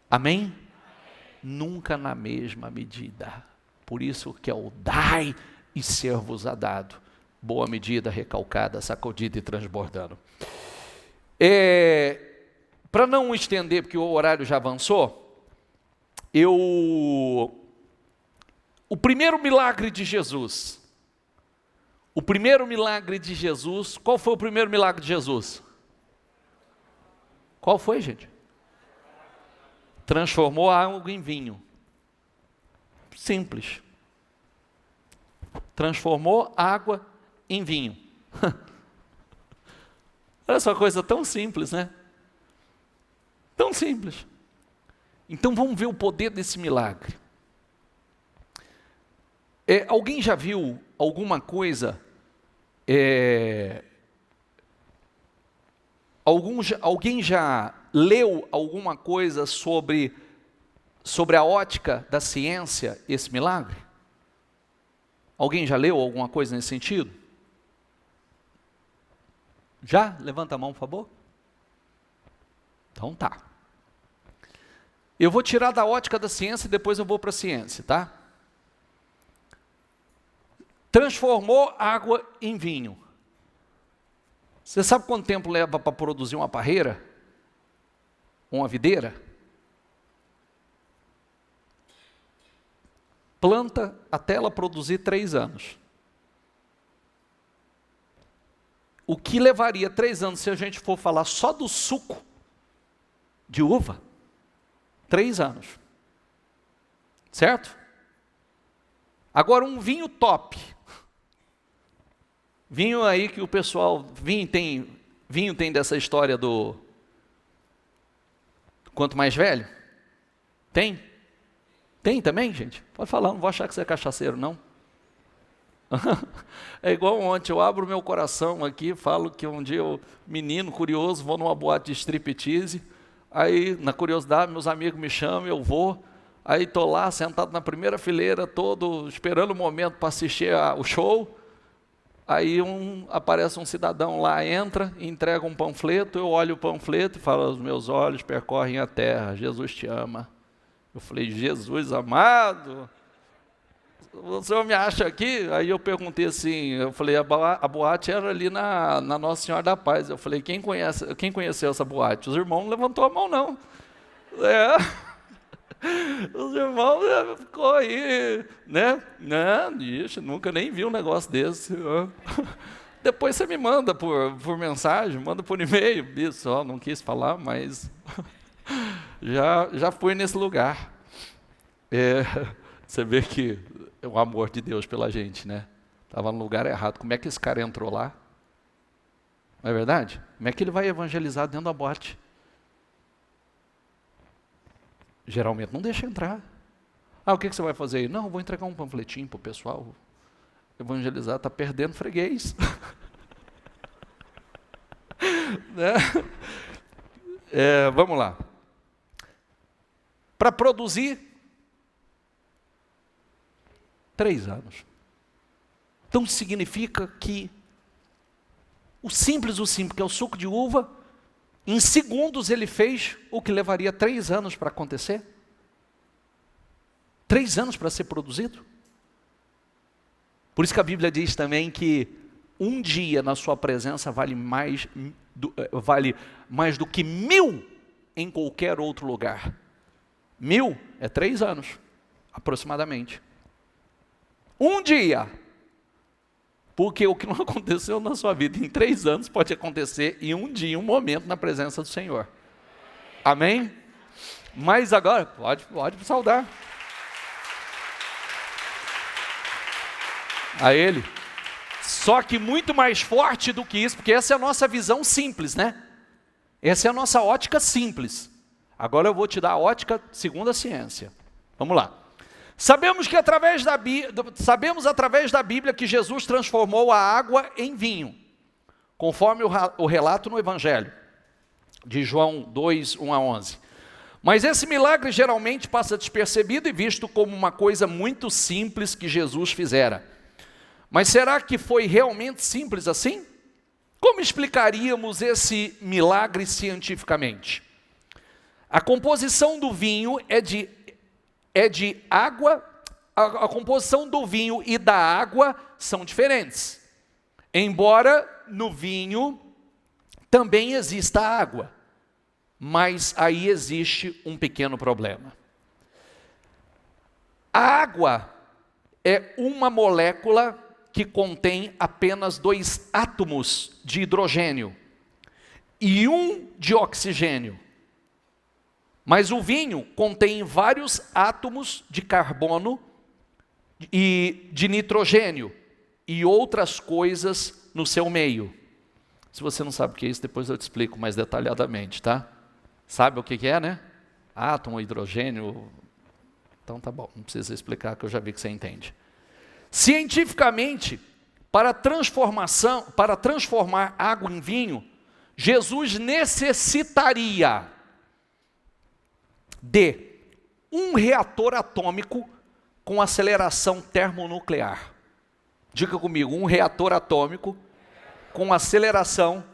Amém? Nunca na mesma medida. Por isso que é o dai e ser-vos-á dado. Boa medida, recalcada, sacudida e transbordando. Para não estender, porque o horário já avançou, o primeiro milagre de Jesus, qual foi o primeiro milagre de Jesus? Qual foi, gente? Transformou a água em vinho. Simples. Transformou água em vinho. Olha só, coisa tão simples, né? Tão simples. Então vamos ver o poder desse milagre. Alguém já viu alguma coisa? Alguém já leu alguma coisa sobre a ótica da ciência, esse milagre? Alguém já leu alguma coisa nesse sentido? Já? Levanta a mão, por favor. Então tá. Eu vou tirar da ótica da ciência e depois eu vou para a ciência, tá? Transformou água em vinho. Você sabe quanto tempo leva para produzir uma parreira? Uma videira? Planta até ela produzir 3 anos. O que levaria 3 anos se a gente for falar só do suco de uva? 3 anos. Certo? Agora um vinho top. Vinho aí que o pessoal, vinho tem dessa história do quanto mais velho? Tem? Tem também, gente? Pode falar, não vou achar que você é cachaceiro, não. É igual ontem, eu abro meu coração aqui, falo que um dia eu, menino curioso, vou numa boate de striptease, aí na curiosidade meus amigos me chamam, eu vou, aí estou lá sentado na primeira fileira, todo esperando o momento para assistir o show, aí aparece um cidadão lá, entra, entrega um panfleto, eu olho o panfleto e falo, os meus olhos percorrem a terra, Jesus te ama. Eu falei, Jesus amado, o senhor me acha aqui? Aí eu perguntei assim, eu falei, a boate era ali na Nossa Senhora da Paz. Eu falei, quem conheceu essa boate? Os irmãos não levantou a mão, não. Os irmãos ficou aí, né? Não, ixi, nunca nem vi um negócio desse. Depois você me manda por mensagem, manda por e-mail. Isso, ó, não quis falar, mas já fui nesse lugar. Você vê que é o amor de Deus pela gente, né? Estava no lugar errado. Como é que esse cara entrou lá? Não é verdade? Como é que ele vai evangelizar dentro da boate? Geralmente não deixa entrar. O que você vai fazer aí? Não, vou entregar um panfletinho para o pessoal. Evangelizar, está perdendo freguês. Né? Vamos lá. Para produzir 3 anos. Então significa que o simples, que é o suco de uva, em segundos ele fez o que levaria 3 anos para acontecer. 3 anos para ser produzido. Por isso que a Bíblia diz também que um dia na sua presença vale mais do que 1000 em qualquer outro lugar. 1000 é 3 anos, aproximadamente. Um dia. Porque o que não aconteceu na sua vida em 3 anos pode acontecer em um dia, um momento na presença do Senhor. Amém? Mas agora, pode saudar. A Ele. Só que muito mais forte do que isso, porque essa é a nossa visão simples, né? Essa é a nossa ótica simples. Agora eu vou te dar a ótica segundo a ciência. Vamos lá. Sabemos através da Bíblia que Jesus transformou a água em vinho, conforme o relato no Evangelho, de João 2, 1 a 11. Mas esse milagre geralmente passa despercebido e visto como uma coisa muito simples que Jesus fizera. Mas será que foi realmente simples assim? Como explicaríamos esse milagre cientificamente? A composição do vinho é de água, a composição do vinho e da água são diferentes. Embora no vinho também exista água, mas aí existe um pequeno problema. A água é uma molécula que contém apenas 2 átomos de hidrogênio e 1 de oxigênio. Mas o vinho contém vários átomos de carbono e de nitrogênio e outras coisas no seu meio. Se você não sabe o que é isso, depois eu te explico mais detalhadamente, tá? Sabe o que é, né? Átomo, hidrogênio. Então tá bom, não precisa explicar que eu já vi que você entende. Cientificamente, para transformar água em vinho, Jesus necessitaria de um reator atômico com aceleração termonuclear. Diga comigo, um reator atômico com aceleração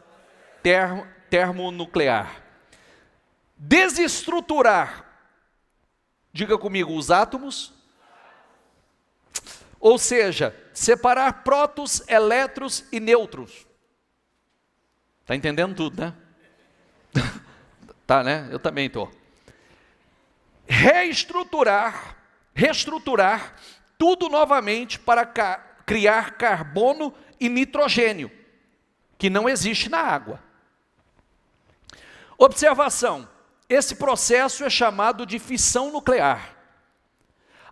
termonuclear. Desestruturar, diga comigo, os átomos. Ou seja, separar prótons, elétrons e nêutrons. Está entendendo tudo, né? Tá, né? Eu também estou. Reestruturar tudo novamente para criar carbono e nitrogênio, que não existe na água. Observação, esse processo é chamado de fissão nuclear.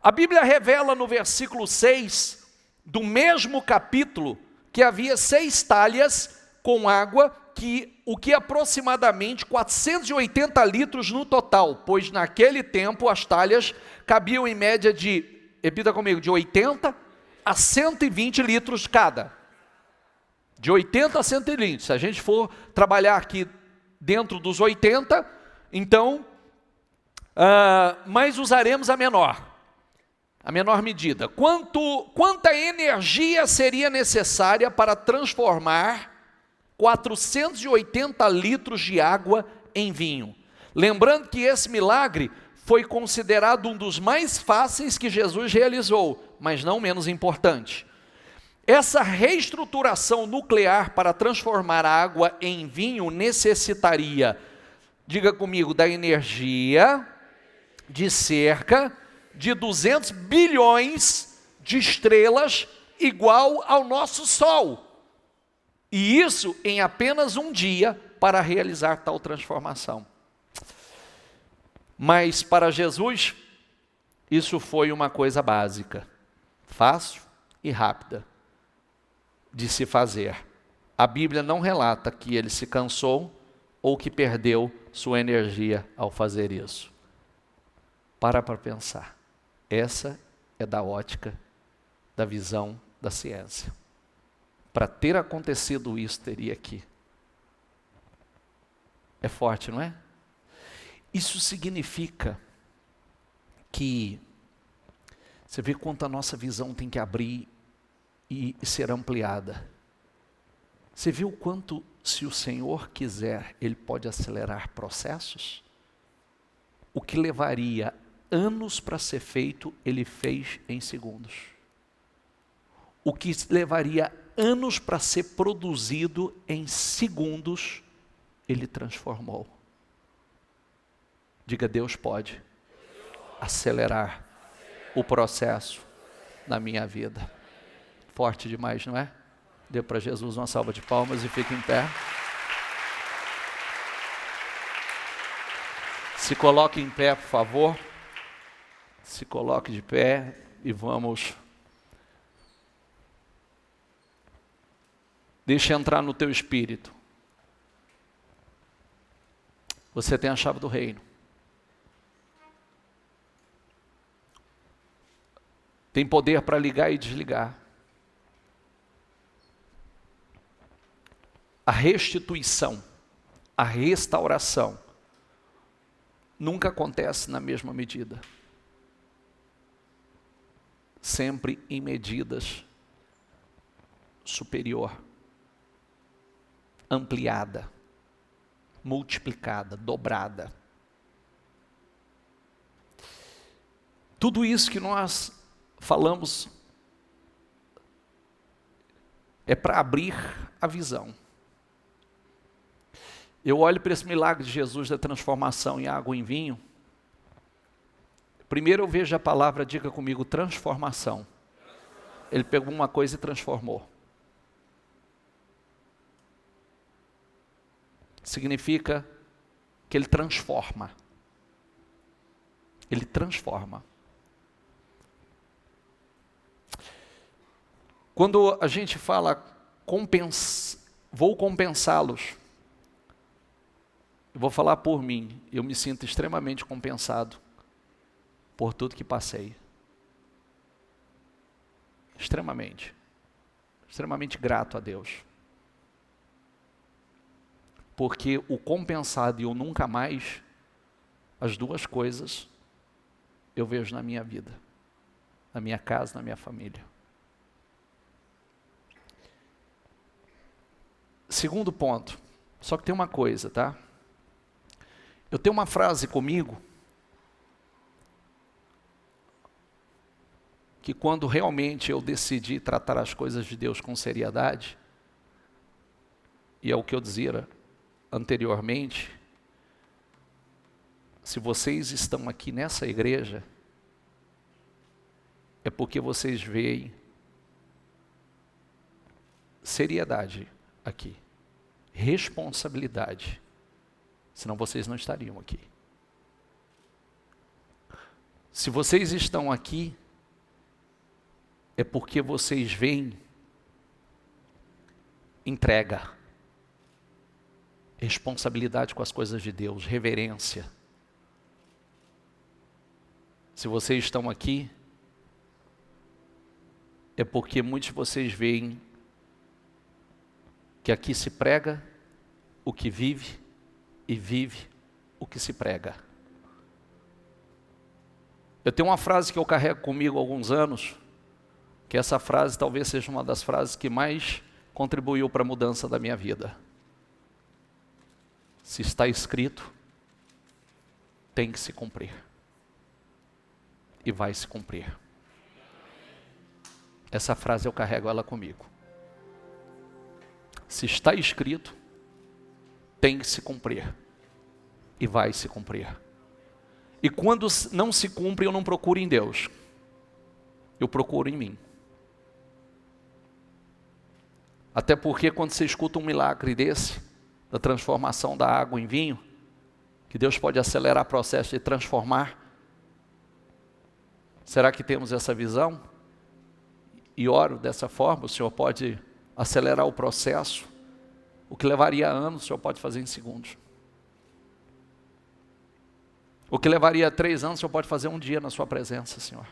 A Bíblia revela no versículo 6 do mesmo capítulo que havia 6 talhas com água, o que aproximadamente 480 litros no total, pois naquele tempo as talhas cabiam em média repita comigo, de 80 a 120 litros cada. De 80 a 120, se a gente for trabalhar aqui dentro dos 80, então, mas usaremos a menor medida. Quanta energia seria necessária para transformar 480 litros de água em vinho? Lembrando que esse milagre foi considerado um dos mais fáceis que Jesus realizou, mas não menos importante. Essa reestruturação nuclear para transformar a água em vinho necessitaria, diga comigo, da energia de cerca de 200 bilhões de estrelas, igual ao nosso Sol. E isso em apenas um dia para realizar tal transformação. Mas para Jesus, isso foi uma coisa básica, fácil e rápida de se fazer. A Bíblia não relata que ele se cansou ou que perdeu sua energia ao fazer isso. Para pensar. Essa é da ótica, da visão da ciência. Para ter acontecido isso, teria que. É forte, não é? Isso significa que você vê quanto a nossa visão tem que abrir e ser ampliada. Você viu o quanto, se o Senhor quiser, Ele pode acelerar processos? O que levaria anos para ser feito, Ele fez em segundos. O que levaria anos para ser produzido, em segundos, Ele transformou. Diga, Deus pode acelerar o processo na minha vida. Forte demais, não é? Dê para Jesus uma salva de palmas e fique em pé. Se coloque em pé, por favor. Se coloque de pé e vamos. Deixa entrar no teu espírito. Você tem a chave do reino. Tem poder para ligar e desligar. A restituição, a restauração, nunca acontece na mesma medida. Sempre em medidas superior, ampliada, multiplicada, dobrada. Tudo isso que nós falamos é para abrir a visão. Eu olho para esse milagre de Jesus da transformação em água em vinho. Primeiro eu vejo a palavra, diga comigo, transformação. Ele pegou uma coisa e transformou. Significa que ele transforma. Ele transforma. Quando a gente fala, vou compensá-los, eu vou falar por mim, eu me sinto extremamente compensado por tudo que passei. Extremamente grato a Deus. Porque o compensado e o nunca mais, as duas coisas, eu vejo na minha vida, na minha casa, na minha família. Segundo ponto, só que tem uma coisa, tá? Eu tenho uma frase comigo, que quando realmente eu decidi tratar as coisas de Deus com seriedade, e é o que eu dizia anteriormente, se vocês estão aqui nessa igreja, é porque vocês veem seriedade aqui, responsabilidade, senão vocês não estariam aqui. Se vocês estão aqui, é porque vocês veem entrega, responsabilidade com as coisas de Deus, reverência. Se vocês estão aqui, é porque muitos de vocês veem que aqui se prega o que vive e vive o que se prega. Eu tenho uma frase que eu carrego comigo há alguns anos, que essa frase talvez seja uma das frases que mais contribuiu para a mudança da minha vida. Se está escrito, tem que se cumprir. E vai se cumprir. Essa frase eu carrego ela comigo. Se está escrito, tem que se cumprir. E vai se cumprir. E quando não se cumpre, eu não procuro em Deus. Eu procuro em mim. Até porque quando você escuta um milagre desse, da transformação da água em vinho, que Deus pode acelerar o processo de transformar, será que temos essa visão? E oro dessa forma, o Senhor pode acelerar o processo, o que levaria anos, o Senhor pode fazer em segundos. O que levaria 3 anos, o Senhor pode fazer um dia na sua presença, Senhor.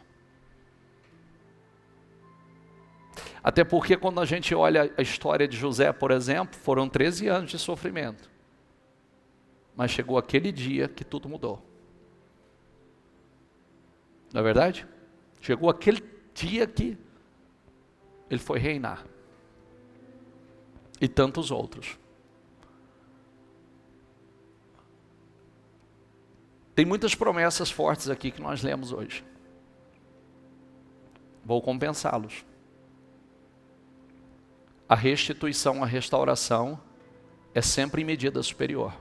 Até porque quando a gente olha a história de José, por exemplo, foram 13 anos de sofrimento. Mas chegou aquele dia que tudo mudou. Não é verdade? Chegou aquele dia que ele foi reinar. E tantos outros. Tem muitas promessas fortes aqui que nós lemos hoje. Vou compensá-los. A restituição, a restauração é sempre em medida superior.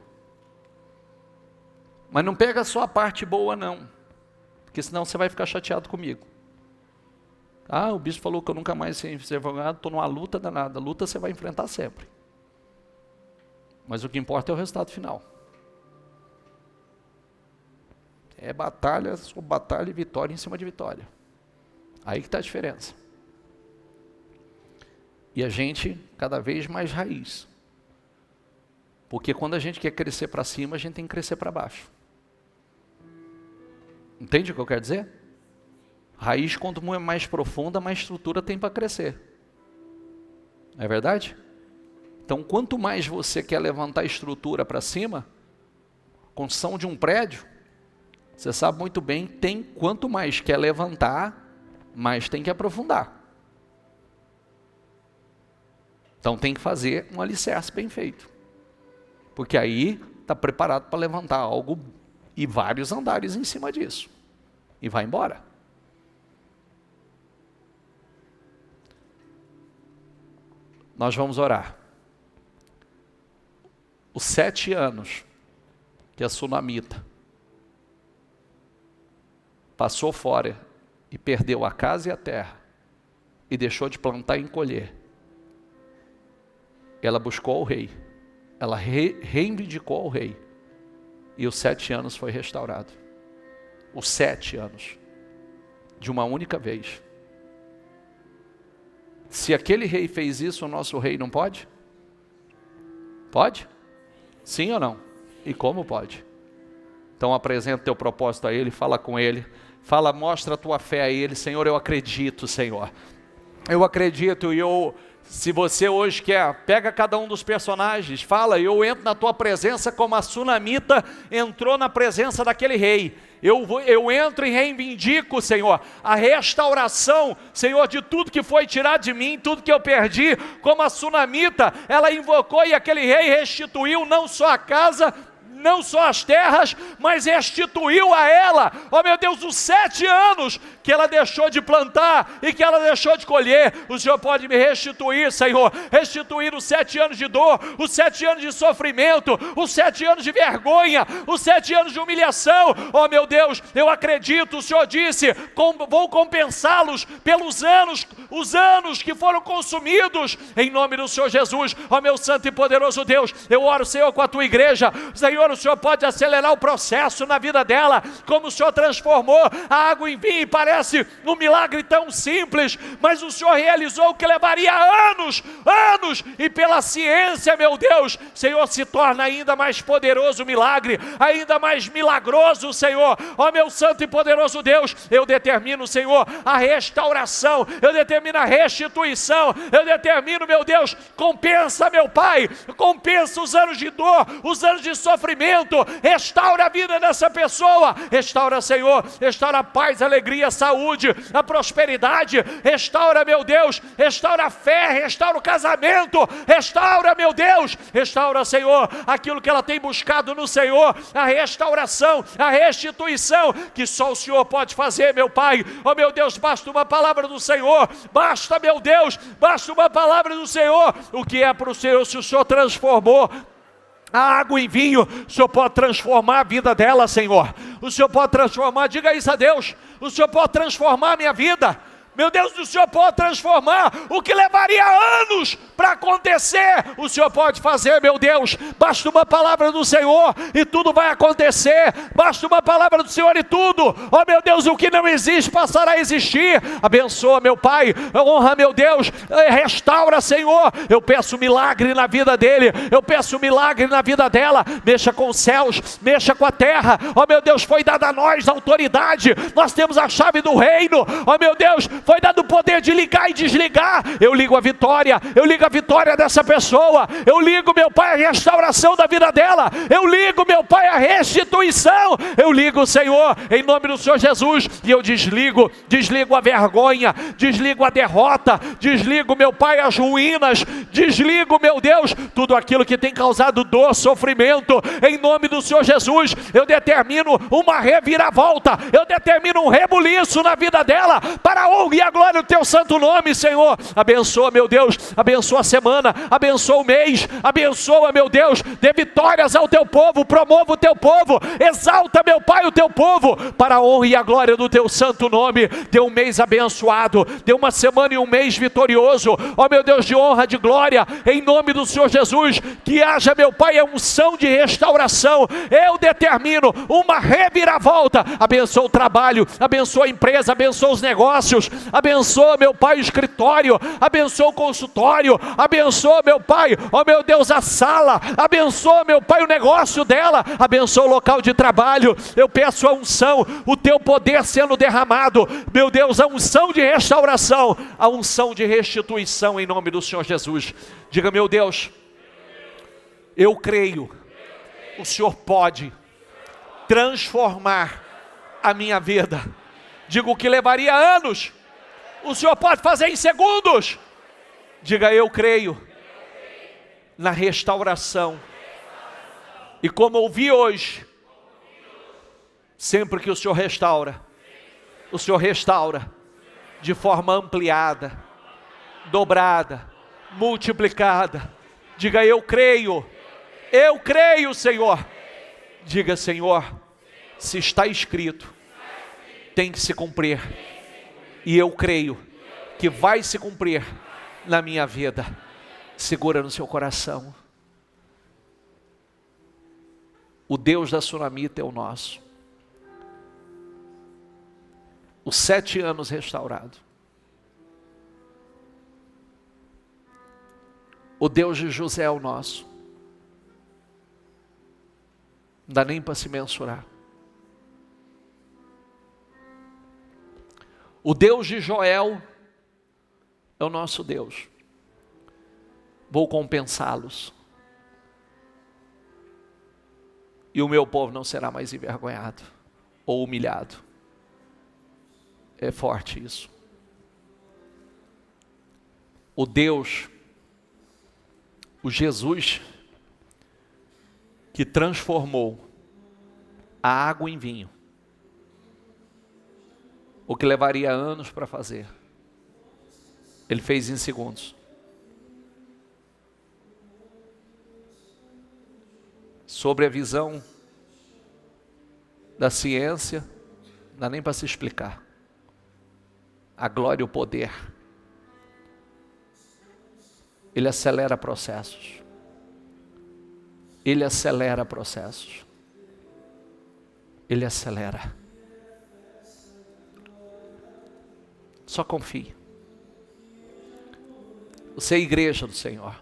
Mas não pega só a parte boa não, porque senão você vai ficar chateado comigo. Ah, o bispo falou que eu nunca mais sei ser advogado, estou numa luta danada. Luta você vai enfrentar sempre. Mas o que importa é o resultado final. É batalha sobre batalha e vitória em cima de vitória. Aí que está a diferença. E a gente cada vez mais raiz. Porque quando a gente quer crescer para cima, a gente tem que crescer para baixo. Entende o que eu quero dizer? Raiz, quanto mais profunda, mais estrutura tem para crescer. Não é verdade? Então, quanto mais você quer levantar a estrutura para cima, construção de um prédio, Você sabe muito bem, quanto mais quer levantar, mais tem que aprofundar. Então tem que fazer um alicerce bem feito. Porque aí está preparado para levantar algo e vários andares em cima disso. E vai embora. Nós vamos orar. Os 7 anos que a sunamita passou fora e perdeu a casa e a terra, e deixou de plantar e colher, ela buscou o rei, ela reivindicou ao rei, e os 7 anos foi restaurado. Os 7 anos, de uma única vez. Se aquele rei fez isso, o nosso rei não pode? Pode? Sim ou não? E como pode? Então apresenta teu propósito a ele, fala com ele, mostra a tua fé a ele. Senhor, eu acredito, Senhor. Eu acredito, e se você hoje quer, pega cada um dos personagens, fala, eu entro na tua presença como a sunamita entrou na presença daquele rei. Eu entro e reivindico, Senhor, a restauração, Senhor, de tudo que foi tirado de mim, tudo que eu perdi, como a sunamita, ela invocou e aquele rei restituiu não só a casa, não só as terras, mas restituiu a ela, ó meu Deus, os 7 anos que ela deixou de plantar e que ela deixou de colher. O Senhor pode me restituir, Senhor, restituir os 7 anos de dor, os 7 anos de sofrimento, os 7 anos de vergonha, os 7 anos de humilhação. Ó meu Deus, eu acredito, o Senhor disse, vou compensá-los pelos anos, os anos que foram consumidos, em nome do Senhor Jesus. Ó meu santo e poderoso Deus, eu oro, Senhor, com a tua igreja, Senhor, o Senhor pode acelerar o processo na vida dela, como o Senhor transformou a água em vinho. Parece um milagre tão simples, mas o Senhor realizou o que levaria anos, e pela ciência, meu Deus, Senhor, se torna ainda mais poderoso o milagre, ainda mais milagroso, Senhor. Ó meu santo e poderoso Deus, eu determino, Senhor, a restauração, eu determino a restituição, eu determino, meu Deus, compensa, meu Pai, compensa os anos de dor, os anos de sofrimento, restaura a vida dessa pessoa, restaura, Senhor, restaura a paz, a alegria, a saúde, a prosperidade, restaura, meu Deus, restaura a fé, restaura o casamento, restaura, meu Deus, restaura, Senhor, aquilo que ela tem buscado no Senhor, a restauração, a restituição, que só o Senhor pode fazer, meu Pai. Ó meu Deus, basta uma palavra do Senhor, basta, meu Deus, basta uma palavra do Senhor. O que é para o Senhor, se o Senhor transformou a água em vinho, o Senhor pode transformar a vida dela, Senhor. O Senhor pode transformar, diga isso a Deus, o Senhor pode transformar a minha vida. Meu Deus, o Senhor pode transformar o que levaria anos para acontecer. O Senhor pode fazer, meu Deus. Basta uma palavra do Senhor e tudo vai acontecer. Basta uma palavra do Senhor e tudo, ó meu Deus, o que não existe passará a existir. Abençoa, meu Pai, honra, meu Deus, restaura, Senhor. Eu peço milagre na vida dele, eu peço milagre na vida dela. Mexa com os céus, mexa com a terra. Ó meu Deus, foi dada a nós a autoridade, nós temos a chave do reino. Ó meu Deus, foi dado o poder de ligar e desligar. Eu ligo a vitória dessa pessoa. Eu ligo, meu Pai, a restauração da vida dela. Eu ligo, meu Pai, a restituição. Eu ligo, Senhor, em nome do Senhor Jesus, e eu desligo a vergonha, desligo a derrota, desligo, meu Pai, as ruínas, desligo, meu Deus, tudo aquilo que tem causado dor, sofrimento, em nome do Senhor Jesus. Eu determino uma reviravolta, eu determino um rebuliço na vida dela, para a honra e a glória do teu santo nome, Senhor. Abençoa, meu Deus, abençoa a semana, abençoa o mês, abençoa, meu Deus, dê vitórias ao teu povo, promova o teu povo, exalta, meu Pai, o teu povo, para a honra e a glória do teu santo nome. Dê um mês abençoado, dê uma semana e um mês vitorioso, ó meu Deus, de honra, de glória, em nome do Senhor Jesus. Que haja, meu Pai, a unção de restauração. Eu determino uma reviravolta. Abençoa o trabalho, abençoa a empresa, abençoa os negócios, abençoa, meu Pai, o escritório, abençoa o consultório, abençoa, meu Pai, ó meu Deus, a sala, abençoa, meu Pai, o negócio dela, abençoa o local de trabalho. Eu peço a unção, o teu poder sendo derramado, meu Deus, a unção de restauração, a unção de restituição, em nome do Senhor Jesus. Diga, meu Deus, eu creio, o Senhor pode transformar a minha vida. Digo que levaria anos, o Senhor pode fazer em segundos. Diga, eu creio na restauração. E como ouvi hoje, sempre que o Senhor restaura de forma ampliada, dobrada, multiplicada. Diga, eu creio, Senhor. Diga, Senhor, se está escrito, tem que se cumprir. E eu creio que vai se cumprir na minha vida. Segura no seu coração. O Deus da Sunamita é o nosso. Os 7 anos restaurado. O Deus de José é o nosso. Não dá nem para se mensurar. O Deus de Joel é o nosso Deus. Vou compensá-los. E o meu povo não será mais envergonhado ou humilhado. É forte isso. O Deus, o Jesus, que transformou a água em vinho, o que levaria anos para fazer, Ele fez em segundos. Sobre a visão da ciência, não dá nem para se explicar. A glória e o poder. Ele acelera processos. Ele acelera processos. Ele acelera. Só confie. Você é a igreja do Senhor.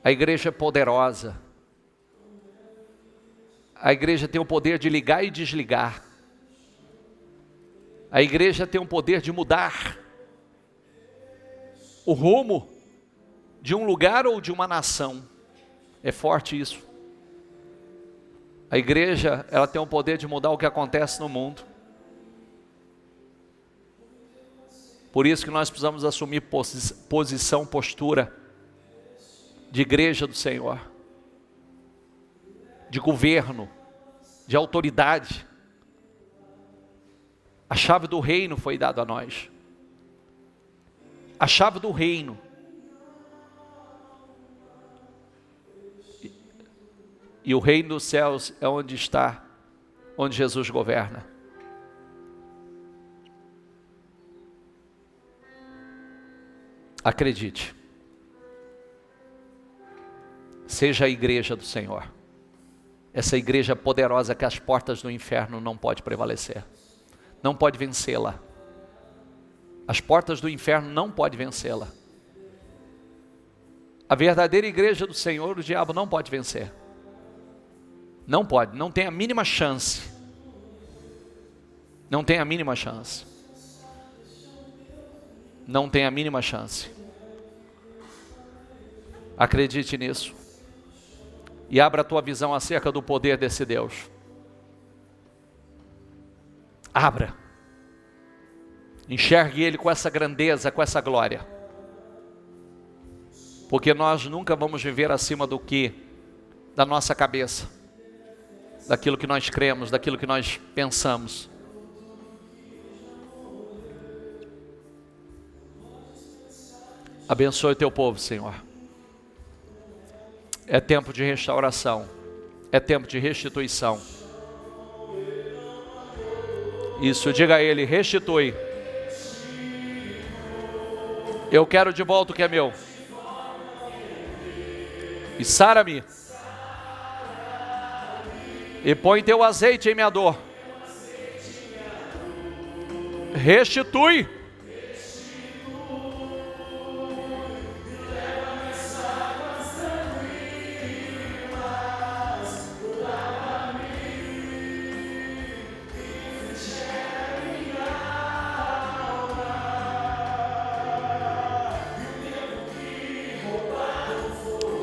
A igreja é poderosa. A igreja tem o poder de ligar e desligar. A igreja tem o poder de mudar o rumo de um lugar ou de uma nação. É forte isso. A igreja, ela tem o poder de mudar o que acontece no mundo. Por isso que nós precisamos assumir posição, postura de igreja do Senhor, de governo, de autoridade. A chave do reino foi dada a nós. A chave do reino. E o reino dos céus é onde está, onde Jesus governa. Acredite. Seja a igreja do Senhor. Essa igreja poderosa que as portas do inferno não pode prevalecer. Não pode vencê-la. As portas do inferno não podem vencê-la. A verdadeira igreja do Senhor, o diabo não pode vencer. Não pode, não tem a mínima chance. Não tem a mínima chance. Não tem a mínima chance. Acredite nisso. E abra a tua visão acerca do poder desse Deus. Abra. Enxergue Ele com essa grandeza, com essa glória. Porque nós nunca vamos viver acima do que? Da nossa cabeça. Daquilo que nós cremos, daquilo que nós pensamos. Abençoe o teu povo, Senhor. É tempo de restauração. É tempo de restituição. Isso, diga a Ele, restitui. Eu quero de volta o que é meu. E sara-me. E põe teu azeite em minha dor. Restitui.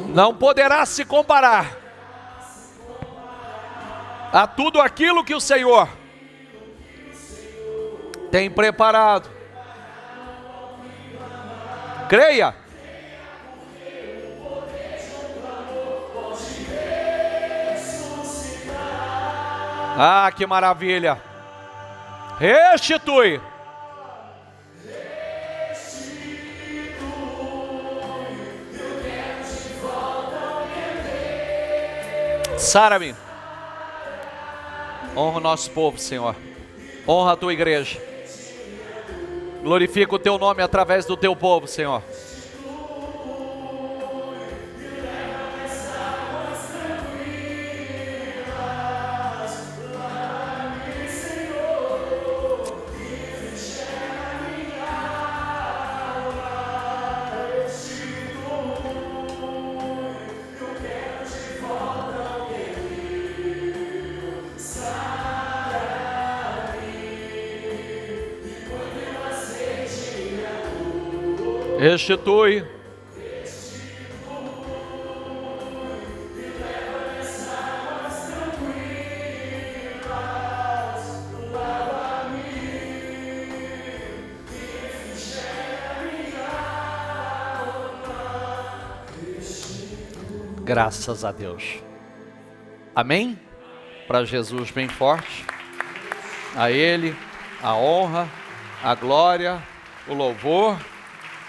Não poderá se comparar a tudo aquilo que o Senhor tem preparado. Creia. Ah, que maravilha. Restitui. Sara-me. Honra o nosso povo, Senhor. Honra a tua igreja. Glorifica o teu nome através do teu povo, Senhor. Restitui. Graças a Deus. Amém? Para Jesus bem forte. A Ele a honra, a glória, o louvor.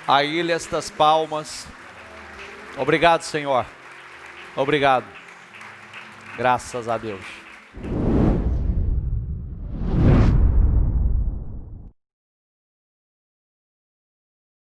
A Ele estas palmas. Obrigado, Senhor. Obrigado. Graças a Deus.